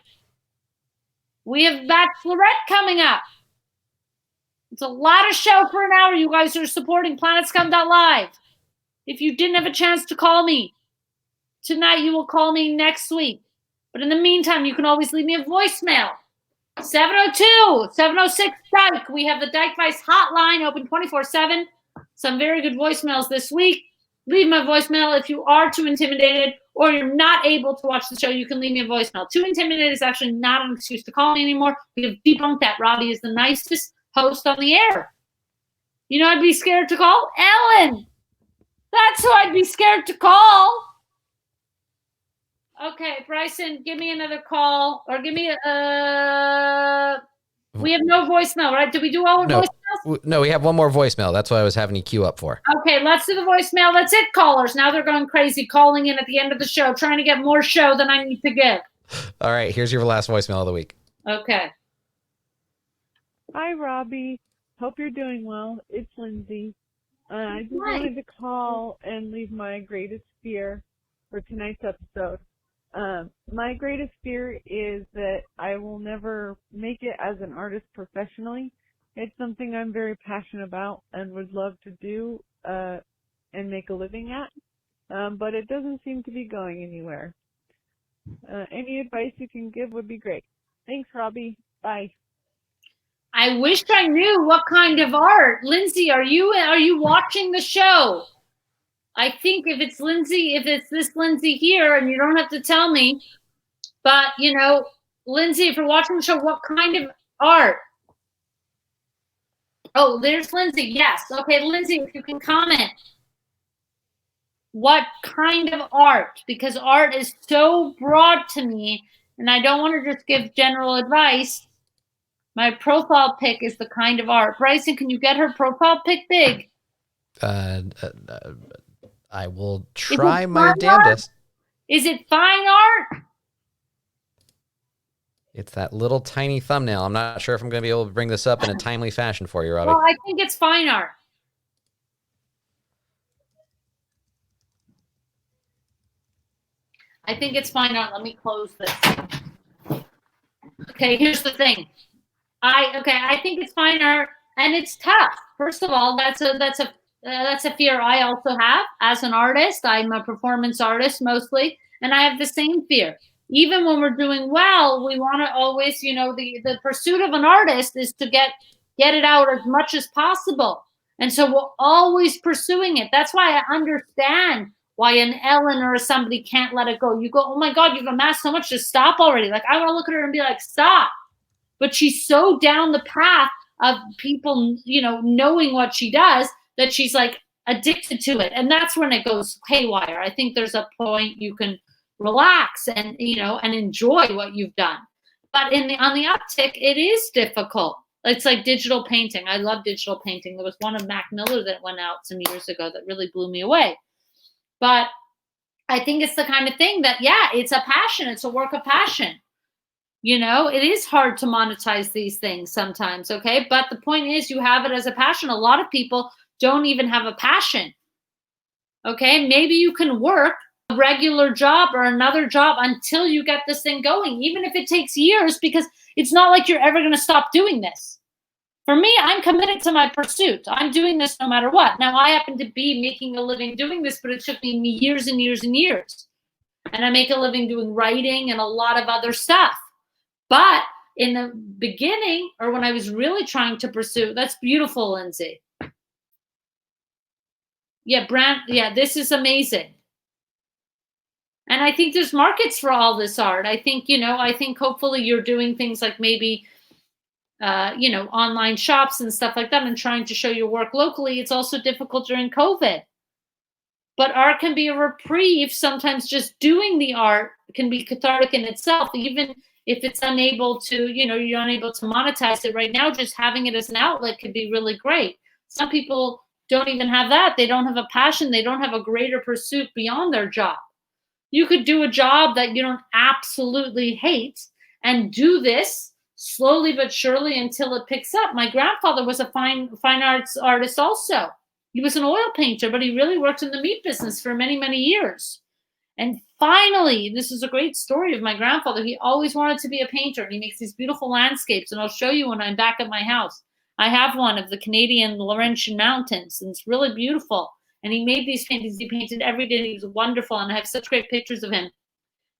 We have Bachelorette coming up. It's a lot of show for an hour. You guys are supporting PlanetScum.live. If you didn't have a chance to call me tonight, you will call me next week. But in the meantime, you can always leave me a voicemail. 702-706-DYKE. We have the Dykevice hotline open 24/7. Some very good voicemails this week. Leave my voicemail if you are too intimidated or you're not able to watch the show. You can leave me a voicemail. Too intimidated is actually not an excuse to call me anymore. We have debunked that. Robby is the nicest host on the air. You know, I'd be scared to call Ellen. That's who I'd be scared to call. Okay, Bryson, give me another call, or give me a. We have no voicemail, right? Did we do all the voicemails? No, we have one more voicemail. That's what I was having you queue up for. Okay, let's do the voicemail. That's it, callers. Now they're going crazy, calling in at the end of the show, trying to get more show than I need to give. All right, here's your last voicemail of the week. Okay. Hi, Robby. Hope you're doing well. It's Lindsay. I just wanted to call and leave my greatest fear for tonight's episode. My greatest fear is that I will never make it as an artist professionally. It's something I'm very passionate about and would love to do and make a living at, but it doesn't seem to be going anywhere. Any advice you can give would be great. Thanks, Robby. Bye. I wish I knew what kind of art. Lindsay, are you watching the show? I think if it's Lindsay, if it's this Lindsay here, and you don't have to tell me, but, you know, Lindsay, if you're watching the show, what kind of art? Oh, there's Lindsay. Yes. Okay, Lindsay, if you can comment. What kind of art? Because art is so broad to me, and I don't want to just give general advice. My profile pic is the kind of art. Bryson, can you get her profile pic big? I will try my damnedest. Is it fine art? It's that little tiny thumbnail. I'm not sure if I'm going to be able to bring this up in a timely fashion for you, Robby. Well, I think it's fine art. I think it's fine art. Let me close this. Okay, here's the thing. I think it's fine art, and it's tough. First of all, that's a fear I also have as an artist. I'm a performance artist mostly, and I have the same fear. Even when we're doing well, we want to always, you know, the pursuit of an artist is to get it out as much as possible. And so we're always pursuing it. That's why I understand why an Ellen or somebody can't let it go. You go, oh my God, you've amassed so much, just stop already. Like, I want to look at her and be like, stop. But she's so down the path of people, you know, knowing what she does that she's like addicted to it. And that's when it goes haywire. I think there's a point you can relax and, you know, and enjoy what you've done. But on the uptick, it is difficult. It's like digital painting. I love digital painting. There was one of Mac Miller that went out some years ago that really blew me away. But I think it's the kind of thing that, yeah, it's a passion. It's a work of passion. You know, it is hard to monetize these things sometimes, okay? But the point is you have it as a passion. A lot of people don't even have a passion, okay? Maybe you can work a regular job or another job until you get this thing going, even if it takes years, because it's not like you're ever going to stop doing this. For me, I'm committed to my pursuit. I'm doing this no matter what. Now, I happen to be making a living doing this, but it took me years and years and years. And I make a living doing writing and a lot of other stuff. But in the beginning, or when I was really trying to pursue, that's beautiful, Lindsay. Yeah, yeah, this is amazing. And I think there's markets for all this art. I think, you know, I think hopefully you're doing things like maybe, you know, online shops and stuff like that and trying to show your work locally. It's also difficult during COVID. But art can be a reprieve. Sometimes just doing the art can be cathartic in itself, even if it's unable to, you know, you're unable to monetize it right now. Just having it as an outlet could be really great. Some people don't even have that. They don't have a passion. They don't have a greater pursuit beyond their job. You could do a job that you don't absolutely hate and do this slowly but surely until it picks up. My grandfather was a fine arts artist also. He was an oil painter, but he really worked in the meat business for many, many years. And finally, this is a great story of my grandfather. He always wanted to be a painter, and he makes these beautiful landscapes, and I'll show you when I'm back at my house. I have one of the Canadian Laurentian Mountains, and it's really beautiful. And he made these paintings. He painted every day. He was wonderful, and I have such great pictures of him.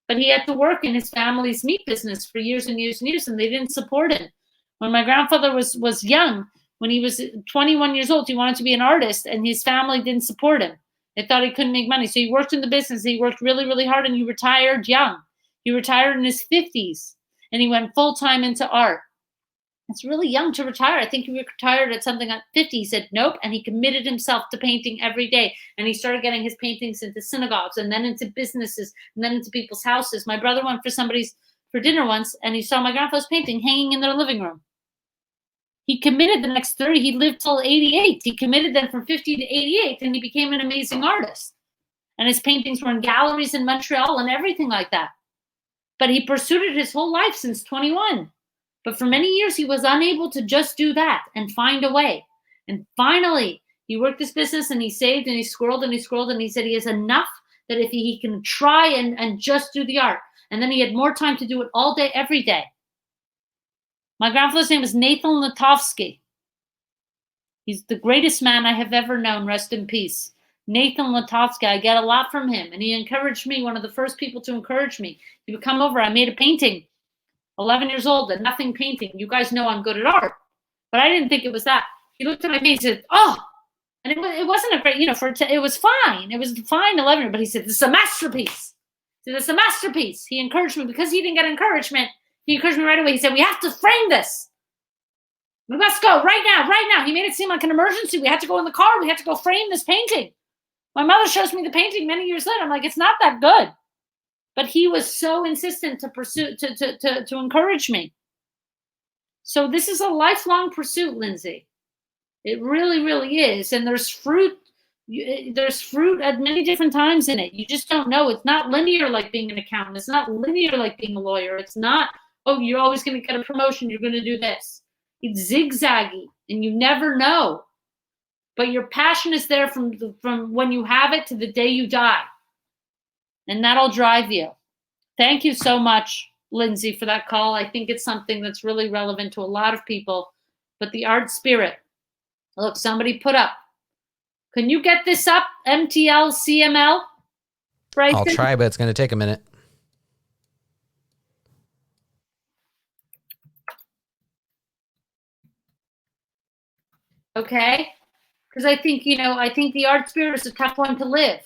But he had to work in his family's meat business for years and years and years, and they didn't support him. When my grandfather was young, when he was 21 years old, he wanted to be an artist, and his family didn't support him. They thought he couldn't make money. So he worked in the business. He worked really, really hard, and he retired young. He retired in his 50s, and he went full-time into art. It's really young to retire. I think he retired at something like 50. He said nope, and he committed himself to painting every day. And he started getting his paintings into synagogues, and then into businesses, and then into people's houses. My brother went for dinner once, and he saw my grandfather's painting hanging in their living room. He committed the next 30. He lived till 88. He committed then from 50 to 88, and he became an amazing artist. And his paintings were in galleries in Montreal and everything like that. But he pursued it his whole life since 21. But for many years, he was unable to just do that and find a way. And finally, he worked this business, and he saved, and he squirreled, and he squirreled, and he said he has enough that if he can try and just do the art. And then he had more time to do it all day, every day. My grandfather's name is Nathan Latovsky. He's the greatest man I have ever known. Rest in peace. Nathan Latovsky. I get a lot from him, and he encouraged me, one of the first people to encourage me. He would come over. I made a painting, 11 years old, a nothing painting. You guys know I'm good at art, but I didn't think it was that. He looked at my painting and said, oh, and it wasn't a great, it was fine. It was fine 11, but he said, this is a masterpiece. He said, this is a masterpiece. He encouraged me because he didn't get encouragement. He encouraged me right away. He said, we have to frame this. We must go right now, right now. He made it seem like an emergency. We had to go in the car. We had to go frame this painting. My mother shows me the painting many years later. I'm like, it's not that good. But he was so insistent to pursue, to encourage me. So this is a lifelong pursuit, Lindsay. It really, really is. And there's fruit. There's fruit at many different times in it. You just don't know. It's not linear like being an accountant. It's not linear like being a lawyer. It's not, oh, you're always going to get a promotion. You're going to do this. It's zigzaggy, and you never know. But your passion is there from when you have it to the day you die. And that'll drive you. Thank you so much, Lindsay, for that call. I think it's something that's really relevant to a lot of people. But the art spirit. Look, somebody put up. Can you get this up, MTL, CML? Bryson? I'll try, but it's going to take a minute. Okay? Because I think, I think the art spirit is a tough one to live.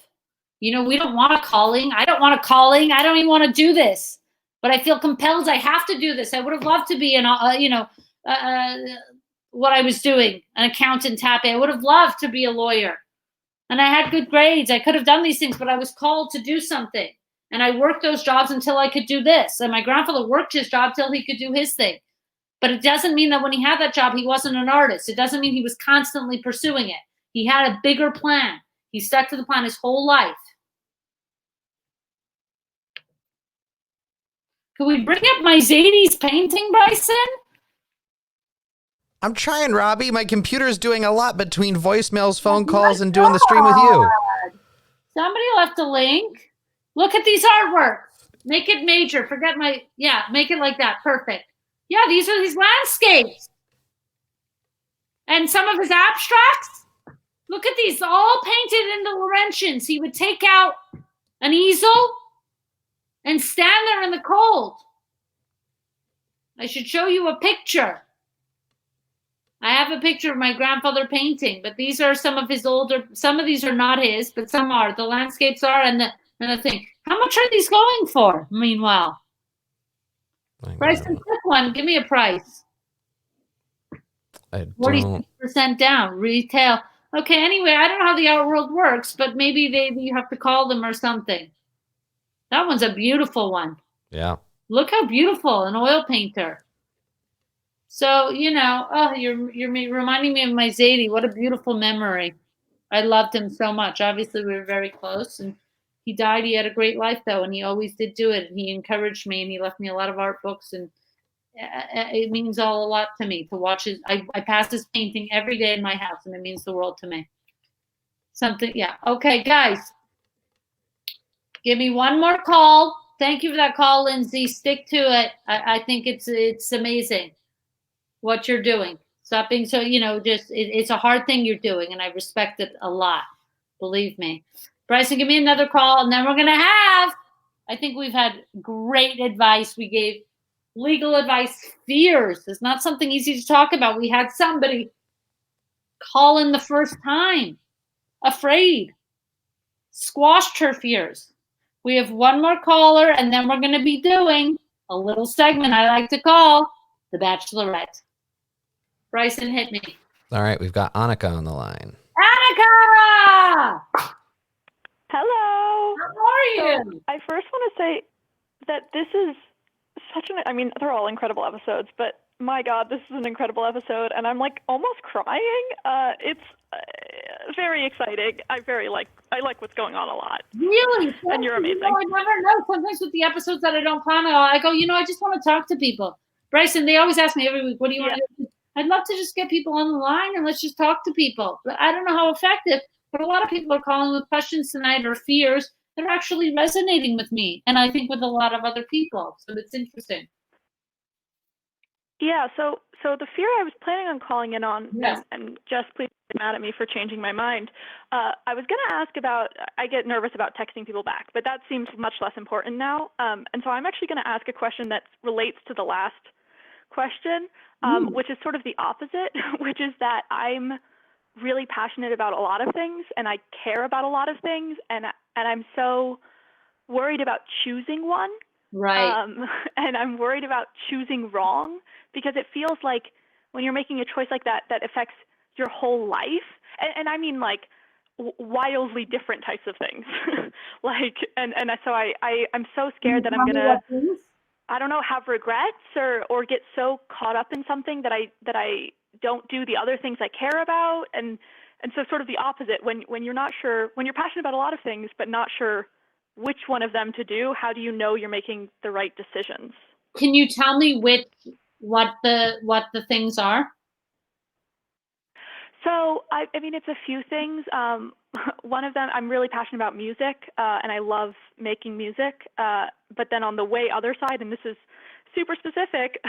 We don't want a calling. I don't want a calling. I don't even want to do this. But I feel compelled. I have to do this. I would have loved to be what I was doing, an accountant tapping. I would have loved to be a lawyer. And I had good grades. I could have done these things, but I was called to do something. And I worked those jobs until I could do this. And my grandfather worked his job till he could do his thing. But it doesn't mean that when he had that job, he wasn't an artist. It doesn't mean he was constantly pursuing it. He had a bigger plan. He stuck to the plan his whole life. Can we bring up my Zadie's painting, Bryson? I'm trying, Robbie. My computer's doing a lot between voicemails, phone calls, and doing the stream with you. Somebody left a link. Look at these artworks. Make it major. Forget make it like that. Perfect. Yeah, these are his landscapes. And some of his abstracts. Look at these, all painted in the Laurentians. He would take out an easel and stand there in the cold. I should show you a picture. I have a picture of my grandfather painting, but these are some of his older, some of these are not his, but some are. The landscapes are, and the thing. How much are these going for, meanwhile? Bryson, quick one. Give me a price. 46% down. Retail. Okay, anyway, I don't know how the art world works, but maybe you have to call them or something. That one's a beautiful one. Yeah. Look how beautiful, an oil painter. So, you're reminding me of my Zadie. What a beautiful memory. I loved him so much. Obviously, we were very close, and he died. He had a great life, though, and he always did do it. And he encouraged me, and he left me a lot of art books, and it means a lot to me to watch his. I pass his painting every day in my house, and it means the world to me. Yeah. Okay, guys. Give me one more call. Thank you for that call, Lindsay. Stick to it. I think it's amazing what you're doing. Stop being so, it's a hard thing you're doing, and I respect it a lot. Believe me. Bryson, give me another call, and then we're going to I think we've had great advice. We gave legal advice. Fears is not something easy to talk about. We had somebody call in the first time, afraid, squashed her fears. We have one more caller, and then we're going to be doing a little segment I like to call The Bachelorette. Bryson, hit me. All right, we've got Annika on the line. Annika! Hello. How are you? So, I first want to say that this is I mean, they're all incredible episodes, but my God, this is an incredible episode, and I'm like almost crying. It's very exciting. I like what's going on a lot. Really? And you're amazing. I never know. Sometimes with the episodes that I don't plan on, I go, I just want to talk to people. Bryson, they always ask me every week, what do you want to do? I'd love to just get people on the line and let's just talk to people. But I don't know how effective, but a lot of people are calling with questions tonight or fears that are actually resonating with me, and I think with a lot of other people. So it's interesting. Yeah, so the fear I was planning on calling in on, and just please get mad at me for changing my mind. I was going to ask about, I get nervous about texting people back, but that seems much less important now. And so I'm actually going to ask a question that relates to the last question, which is sort of the opposite, which is that I'm really passionate about a lot of things, and I care about a lot of things, and I'm so worried about choosing one. Right. And I'm worried about choosing wrong, because it feels like when you're making a choice like that, that affects your whole life. And I mean like wildly different types of things. So I'm so scared that I'm gonna, I don't know, have regrets or get so caught up in something that I don't do the other things I care about. And so sort of the opposite, when you're not sure, when you're passionate about a lot of things, but not sure which one of them to do, how do you know you're making the right decisions? Can you tell me what the things are? So, I mean, it's a few things. One of them, I'm really passionate about music, and I love making music. But then on the way other side, and this is super specific,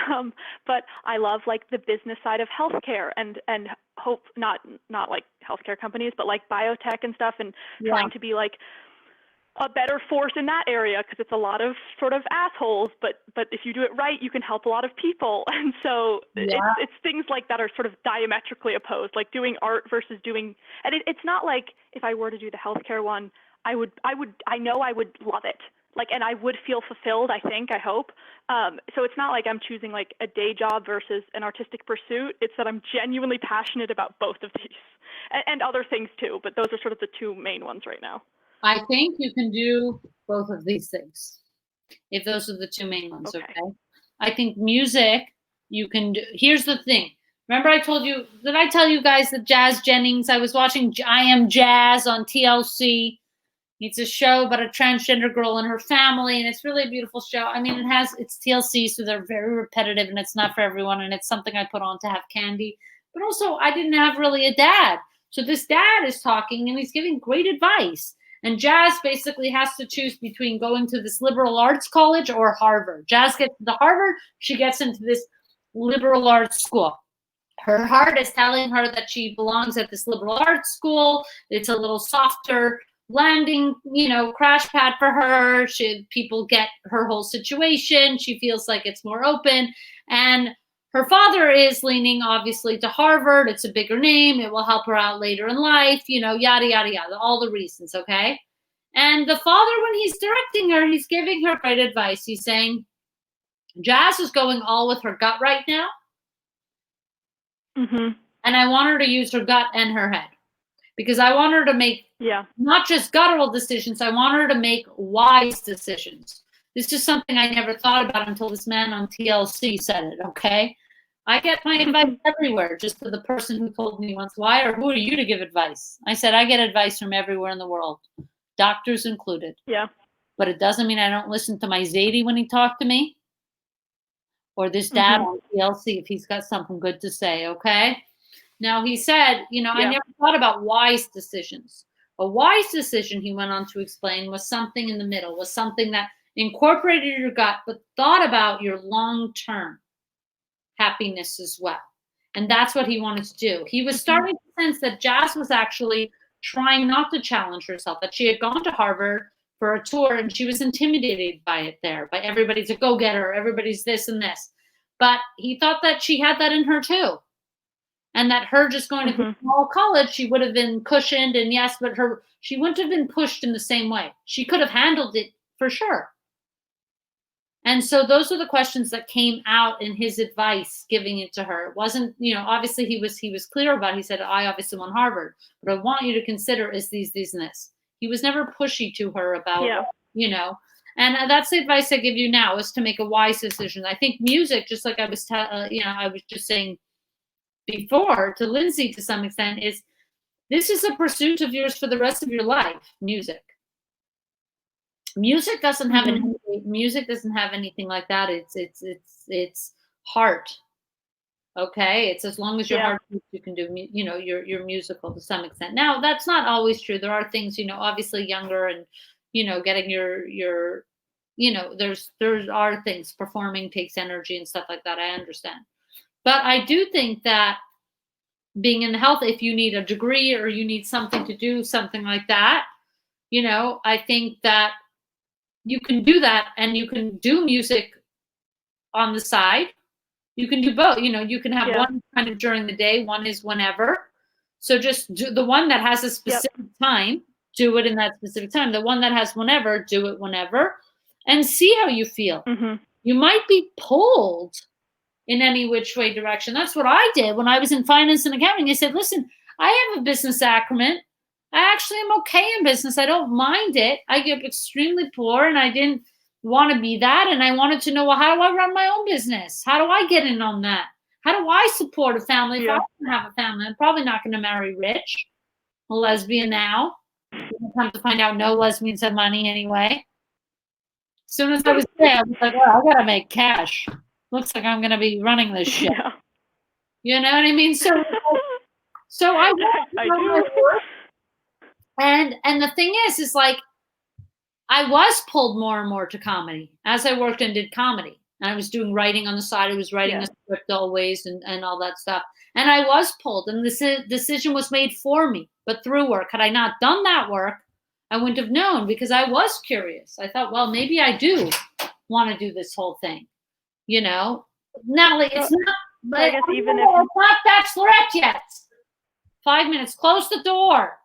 but I love like the business side of healthcare and hope not like healthcare companies, but like biotech and stuff, and trying to be like a better force in that area, because it's a lot of sort of assholes, but if you do it right, you can help a lot of people. And so it's things like that are sort of diametrically opposed, like doing art versus doing, and it's not like if I were to do the healthcare one, I know I would love it. Like, and I would feel fulfilled, I hope. So it's not like I'm choosing like a day job versus an artistic pursuit. It's that I'm genuinely passionate about both of these and other things too, but those are sort of the two main ones right now. I think you can do both of these things, if those are the two main ones, okay? I think music, you can do. Here's the thing. Remember I told you, did I tell you guys that Jazz Jennings, I was watching I Am Jazz on TLC. It's a show about a transgender girl and her family, and it's really a beautiful show. I mean, it's TLC, so they're very repetitive, and it's not for everyone, and it's something I put on to have candy. But also, I didn't have really a dad. So this dad is talking, and he's giving great advice. And Jazz basically has to choose between going to this liberal arts college or Harvard. Jazz gets to Harvard, she gets into this liberal arts school. Her heart is telling her that she belongs at this liberal arts school. It's a little softer landing, crash pad for her. People get her whole situation. She feels like it's more open. And her father is leaning, obviously, to Harvard. It's a bigger name. It will help her out later in life, yada, yada, yada, all the reasons, okay? And the father, when he's directing her, he's giving her great advice. He's saying, Jazz is going all with her gut right now. Mm-hmm. And I want her to use her gut and her head. Because I want her to make not just guttural decisions, I want her to make wise decisions. This is something I never thought about until this man on TLC said it, okay? I get my advice everywhere, just to the person who told me once, why or who are you to give advice? I said, I get advice from everywhere in the world, doctors included. Yeah. But it doesn't mean I don't listen to my Zadie when he talked to me, or this dad on TLC if he's got something good to say, okay? Now, he said, I never thought about wise decisions. A wise decision, he went on to explain, was something in the middle, was something that incorporated your gut, but thought about your long-term happiness as well. And that's what he wanted to do. He was starting to sense that Jazz was actually trying not to challenge herself, that she had gone to Harvard for a tour and she was intimidated by it there, by everybody's a go-getter, everybody's this and this. But he thought that she had that in her too. And that her just going to a small college, she would have been cushioned, and yes, but she wouldn't have been pushed in the same way. She could have handled it for sure. And so those are the questions that came out in his advice, giving it to her. It wasn't, obviously he was clear about it. He said, I obviously want Harvard, but I want you to consider is these, and this. He was never pushy to her about, and that's the advice I give you now, is to make a wise decision. I think music, just like I was, I was just saying before to Lindsay to some extent, this is a pursuit of yours for the rest of your life. Music doesn't have anything like that. It's heart. Okay, it's as long as your heart beats, you can do you're musical to some extent. Now that's not always true. There are things, obviously younger and getting your there are things. Performing takes energy and stuff like that. I understand. But I do think that being in the health, if you need a degree or you need something to do, something like that, I think that you can do that, and you can do music on the side. You can do both. You can have one kind of during the day, one is whenever. So just do the one that has a specific time, do it in that specific time. The one that has whenever, do it whenever, and see how you feel. You might be pulled in any which way direction. That's what I did when I was in finance and accounting. I said, listen, I have a business acumen. I actually am okay in business. I don't mind it. I get extremely poor, and I didn't want to be that. And I wanted to know, well, how do I run my own business? How do I get in on that? How do I support a family? If I don't have a family, I'm probably not going to marry rich, a lesbian now. Come to find out, no lesbians have money anyway. As soon as I was there, I was like, well, I got to make cash. Looks like I'm going to be running this shit. Yeah. You know what I mean? So I do. And the thing is like, I was pulled more and more to comedy as I worked and did comedy. And I was doing writing on the side. I was writing a script always and all that stuff. And I was pulled, and this decision was made for me, but through work. Had I not done that work, I wouldn't have known, because I was curious. I thought, well, maybe I do want to do this whole thing. Natalie, it's not, but I guess even if it's not Bachelorette yet. 5 minutes, close the door.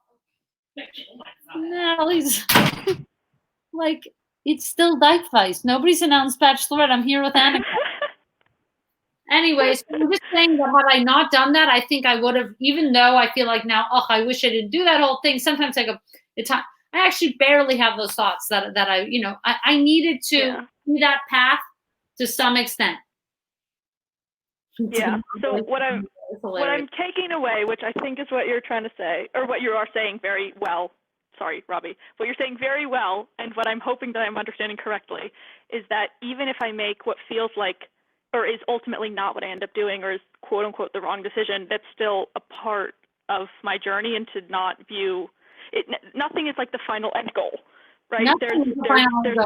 Natalie's like, it's still Dykevice. Nobody's announced Bachelorette. I'm here with Annika. Anyways, I'm just saying that had I not done that, I think I would have, even though I feel like now, I wish I didn't do that whole thing. Sometimes I go, I actually barely have those thoughts that I needed to see that path to some extent. Yeah. So what I'm taking away, which I think is what you're trying to say, or what you are saying very well. Sorry, Robby. What you're saying very well, and what I'm hoping that I'm understanding correctly, is that even if I make what feels like, or is ultimately not what I end up doing, or is quote unquote the wrong decision, that's still a part of my journey, and to not view it. Nothing is like the final end goal, right? There's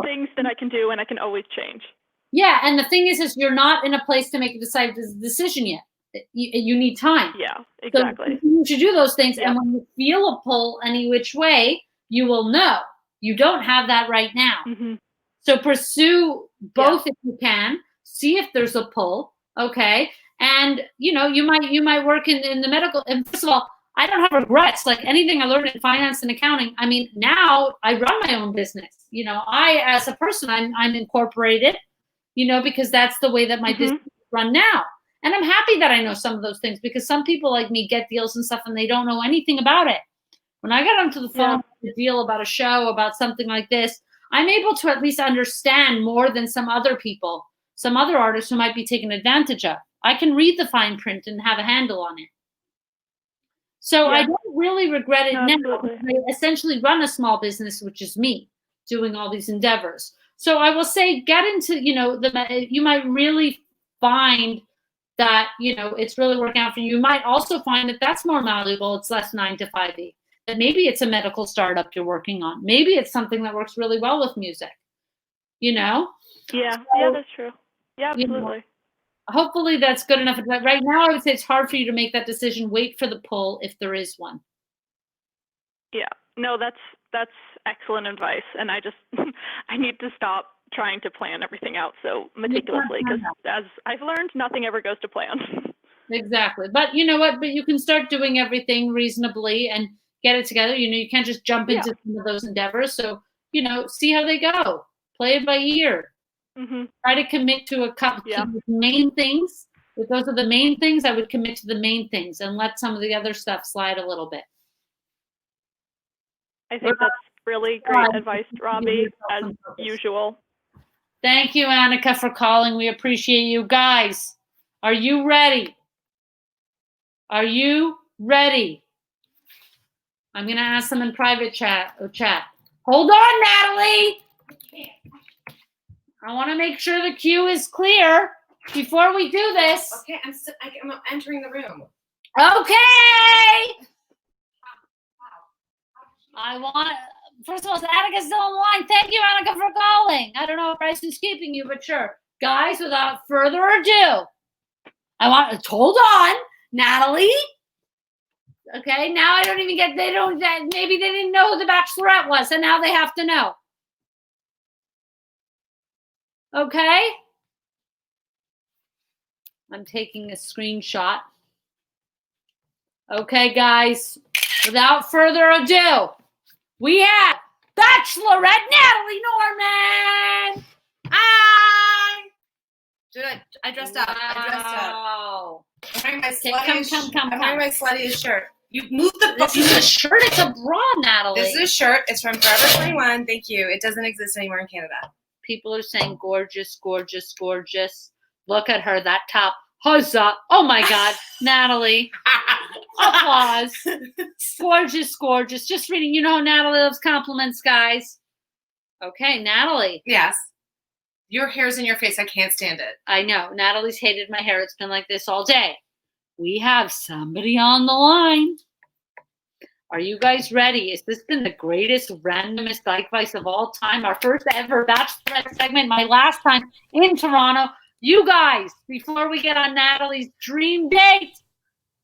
things that I can do, and I can always change. Yeah, and the thing is you're not in a place to make a decisive decision yet. You need time. Yeah, exactly. So you should do those things, and when you feel a pull any which way, you will know. You don't have that right now. So pursue both if you can. See if there's a pull, okay? And you might work in the medical. And first of all, I don't have regrets. Like anything I learned in finance and accounting, I mean, now I run my own business. I, as a person, I'm incorporated. Because that's the way that my business is run now. And I'm happy that I know some of those things, because some people like me get deals and stuff and they don't know anything about it. When I got onto the phone with a deal about a show, about something like this, I'm able to at least understand more than some other people, some other artists who might be taken advantage of. I can read the fine print and have a handle on it. So I don't really regret it now. I essentially run a small business, which is me doing all these endeavors. So I will say, get into, you might really find that, it's really working out for you. You might also find that that's more malleable. It's less 9 to 5-y. That maybe it's a medical startup you're working on. Maybe it's something that works really well with music, Yeah, that's true. Yeah, absolutely. hopefully that's good enough. But right now, I would say it's hard for you to make that decision. Wait for the pull if there is one. Yeah. No, that's excellent advice. And I just, I need to stop trying to plan everything out so meticulously, because as I've learned, nothing ever goes to plan. Exactly. But you know what? But you can start doing everything reasonably and get it together. You know, you can't just jump into some of those endeavors. So, you know, see how they go. Play it by ear. Try to commit to a couple of main things. If those are the main things, I would commit to the main things and let some of the other stuff slide a little bit. I think that's really great advice, Robby, as usual. Thank you, Annika, for calling. We appreciate you. Guys, are you ready? Are you ready? I'm going to ask them in private chat. Hold on, Natalie. I want to make sure the queue is clear before we do this. Okay, I'm entering the room. Okay. First of all, Annika's still online. Thank you, Annika, for calling. I don't know if Bryson's keeping you, but sure. Guys, without further ado, hold on, Natalie. Okay, now I don't even get, maybe they didn't know who the Bachelorette was, and now they have to know. Okay. I'm taking a screenshot. Okay, guys, without further ado, we have Bachelorette Natalie Norman. Hi. I dressed up. Wow. I dressed up. I'm wearing my sluttiest. Come. I'm wearing my sluttiest shirt. You moved the. This is a shirt. It's a bra, Natalie. This is a shirt. It's from Forever 21. Thank you. It doesn't exist anymore in Canada. People are saying gorgeous, gorgeous, gorgeous. Look at her. That top. Huzzah. Oh my God, Natalie. Applause. Gorgeous, gorgeous. Just reading. You know, Natalie loves compliments, guys. Okay, Natalie. Yes. Your hair's in your face. I can't stand it. I know. Natalie's hated my hair. It's been like this all day. We have somebody on the line. Are you guys ready? Has this been the greatest, randomest Dykevice of all time? Our first ever Bachelorette segment, my last time in Toronto. You guys, before we get on Natalie's dream date.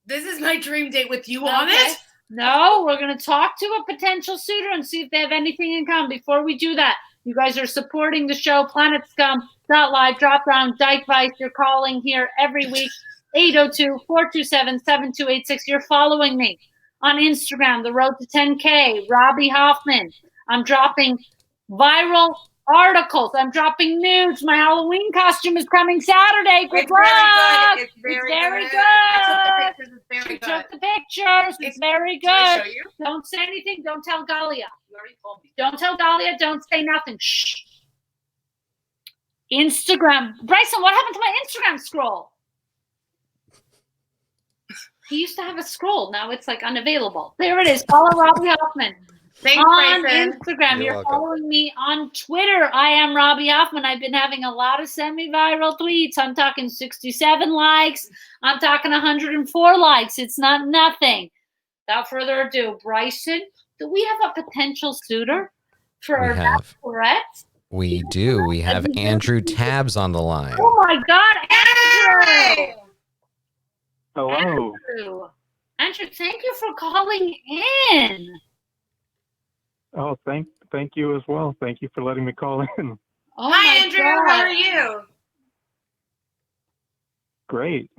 This is my dream date with you on it? No, we're going to talk to a potential suitor and see if they have anything in common. Before we do that, you guys are supporting the show, Planet Scum, .live, drop down, Dykevice. You're calling here every week, 802-427-7286. You're following me on Instagram, the road to 10K, Robby Hoffman. I'm dropping viral articles. I'm dropping nudes. My Halloween costume is coming Saturday. Good luck. It's very good. I took the pictures. It's very good. Took the pictures. It's very good. Can I show you? Don't say anything. Don't tell Galia. You already told me. Don't tell Galia. Don't say nothing. Shh. Instagram. Bryson, what happened to my Instagram scroll? He used to have a scroll. Now it's like unavailable. There it is. Follow Robby Hoffman. Thanks, on Bryson. Instagram. You're following me on Twitter. I am Robby Hoffman. I've been having a lot of semi-viral tweets. I'm talking 67 likes. I'm talking 104 likes. It's not nothing. Without further ado, Bryson, do we have a potential suitor for our Bachelorette? We do. We have Andrew Tabs on the line. Oh my God, Andrew! Hello. Andrew, thank you for calling in. Oh, thank you as well. Thank you for letting me call in. Oh Hi, Andrew. God. How are you? Great.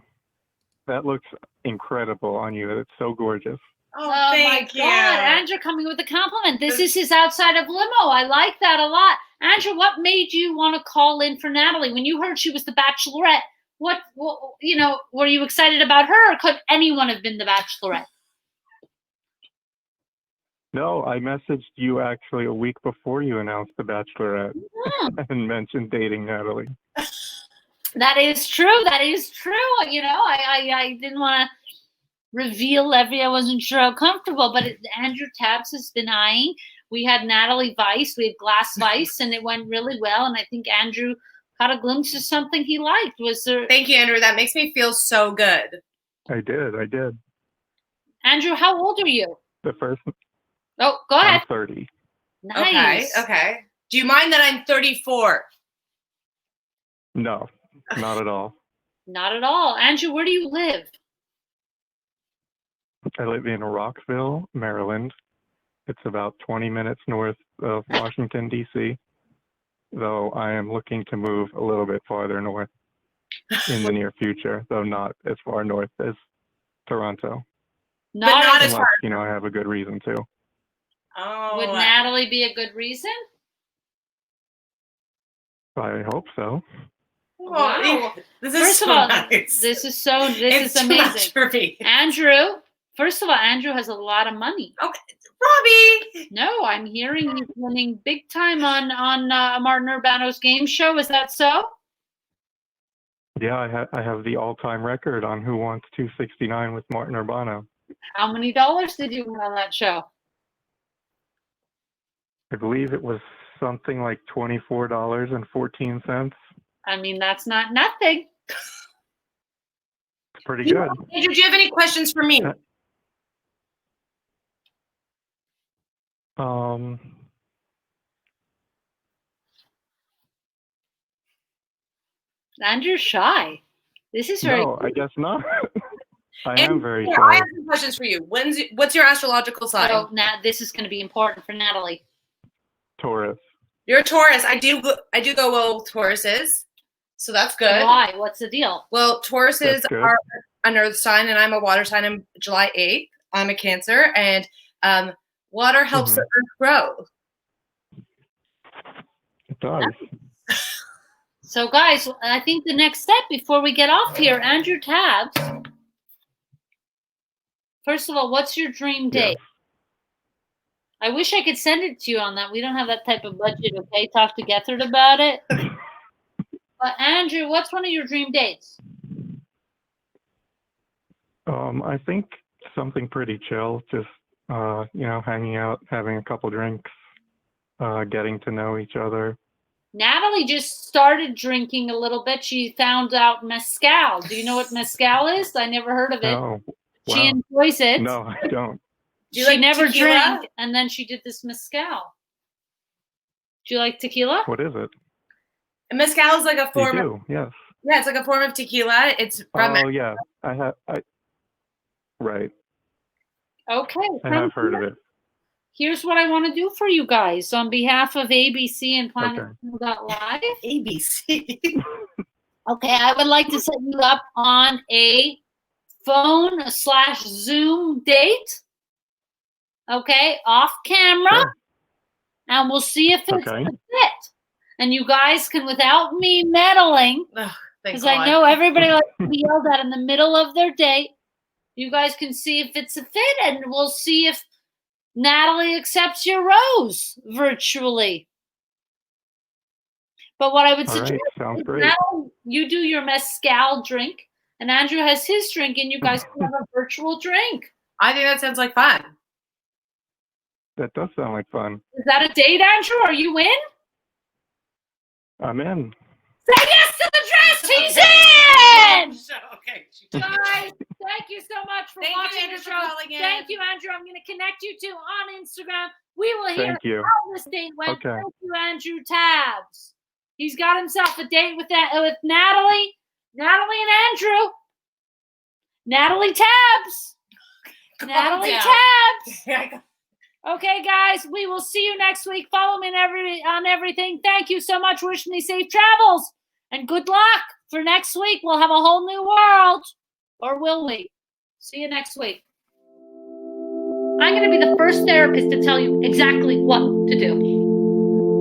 That looks incredible on you. It's so gorgeous. Oh, thank you. Andrew coming with a compliment. This is his outside of limo. I like that a lot. Andrew, what made you want to call in for Natalie? When you heard she was the Bachelorette, what you know, were you excited about her, or could anyone have been the Bachelorette? No, I messaged you actually a week before you announced the Bachelorette and mentioned dating Natalie. That is true. That is true. You know, I didn't want to reveal I wasn't sure how comfortable, but Andrew Tabs has been eyeing. We had Natalie Vice, we had Glass Vice, and it went really well. And I think Andrew caught a glimpse of something he liked. Was there? Thank you, Andrew. That makes me feel so good. I did. Andrew, how old are you? The first. Oh, go ahead. I'm 30. Nice. Okay. Do you mind that I'm 34? No, not at all. Not at all. Andrew, where do you live? I live in Rockville, Maryland. It's about 20 minutes north of Washington, D.C., though I am looking to move a little bit farther north in the near future, though not as far north as Toronto. Not as Unless, far. you know, I have a good reason to. Oh. Would Natalie be a good reason? I hope so. Wow. This is First so of all, nice. this is It's too amazing. much for me. Andrew, first of all, Andrew has a lot of money. Okay, Robby. No, I'm hearing he's winning big time on Martin Urbano's game show. Is that so? Yeah, I have the all-time record on Who Wants 269 with Martin Urbano. How many dollars did you win on that show? I believe it was something like $24.14. I mean, that's not nothing. It's pretty good. Andrew, do you have any questions for me? Andrew's shy. This is very. No, I guess not. I And am very here, shy. I have some questions for you. What's your astrological sign? So now this is going to be important for Natalie. Taurus. You're a Taurus. I do go well with Tauruses, so that's good. Why? What's the deal? Well, Tauruses That's good. are an earth sign, and I'm a water sign. I'm July 8th. I'm a Cancer, and water helps the earth grow. It does. So, guys, I think the next step before we get off here, Andrew Tabs. First of all, what's your dream date? Yes. I wish I could send it to you on that. We don't have that type of budget, okay? Talk to Gethard about it. But, Andrew, what's one of your dream dates? I think something pretty chill, just you know, hanging out, having a couple drinks, getting to know each other. Natalie just started drinking a little bit. She found out mezcal. Do you know what mezcal is? I never heard of it. Oh, wow. She enjoys it. No, I don't. Do you She like never tequila? drank, and then she did this mezcal. Do you like tequila? What is it? And mezcal is like a You form. do, yes. Yeah, it's like a form of tequila. It's from. Oh, yeah. Right. Okay. I have heard of it. Here's what I want to do for you guys on behalf of ABC and Planet Okay. Live. ABC. Okay, I would like to set you up on a phone/Zoom date. Okay, off camera. Sure. And we'll see if it's Okay. a fit. And you guys can, without me meddling, Thank because I God. know everybody likes to be yelled at in the middle of their date. You guys can see if it's a fit, and we'll see if Natalie accepts your rose virtually. But what I would All suggest right, sounds is great. Natalie, you do your mezcal drink, and Andrew has his drink, and you guys can have a virtual drink. I think that sounds like fun. That does sound like fun. Is that a date, Andrew? Are you in? I'm in. Say yes to the dress. He's in. Okay. Guys, thank you so much for Thank you, watching Andrew, the for show. calling in. Thank you, Andrew. I'm going to connect you two on Instagram. We will hear Thank you. how this date went. Okay. Thank you, Andrew Tabs. He's got himself a date with Natalie and Andrew. Natalie Tabs. Natalie Tabs. Okay, guys, we will see you next week. Follow me on everything. Thank you so much. Wish me safe travels and good luck for next week. We'll have a whole new world. Or will we? See you next week. I'm going to be the first therapist to tell you exactly what to do.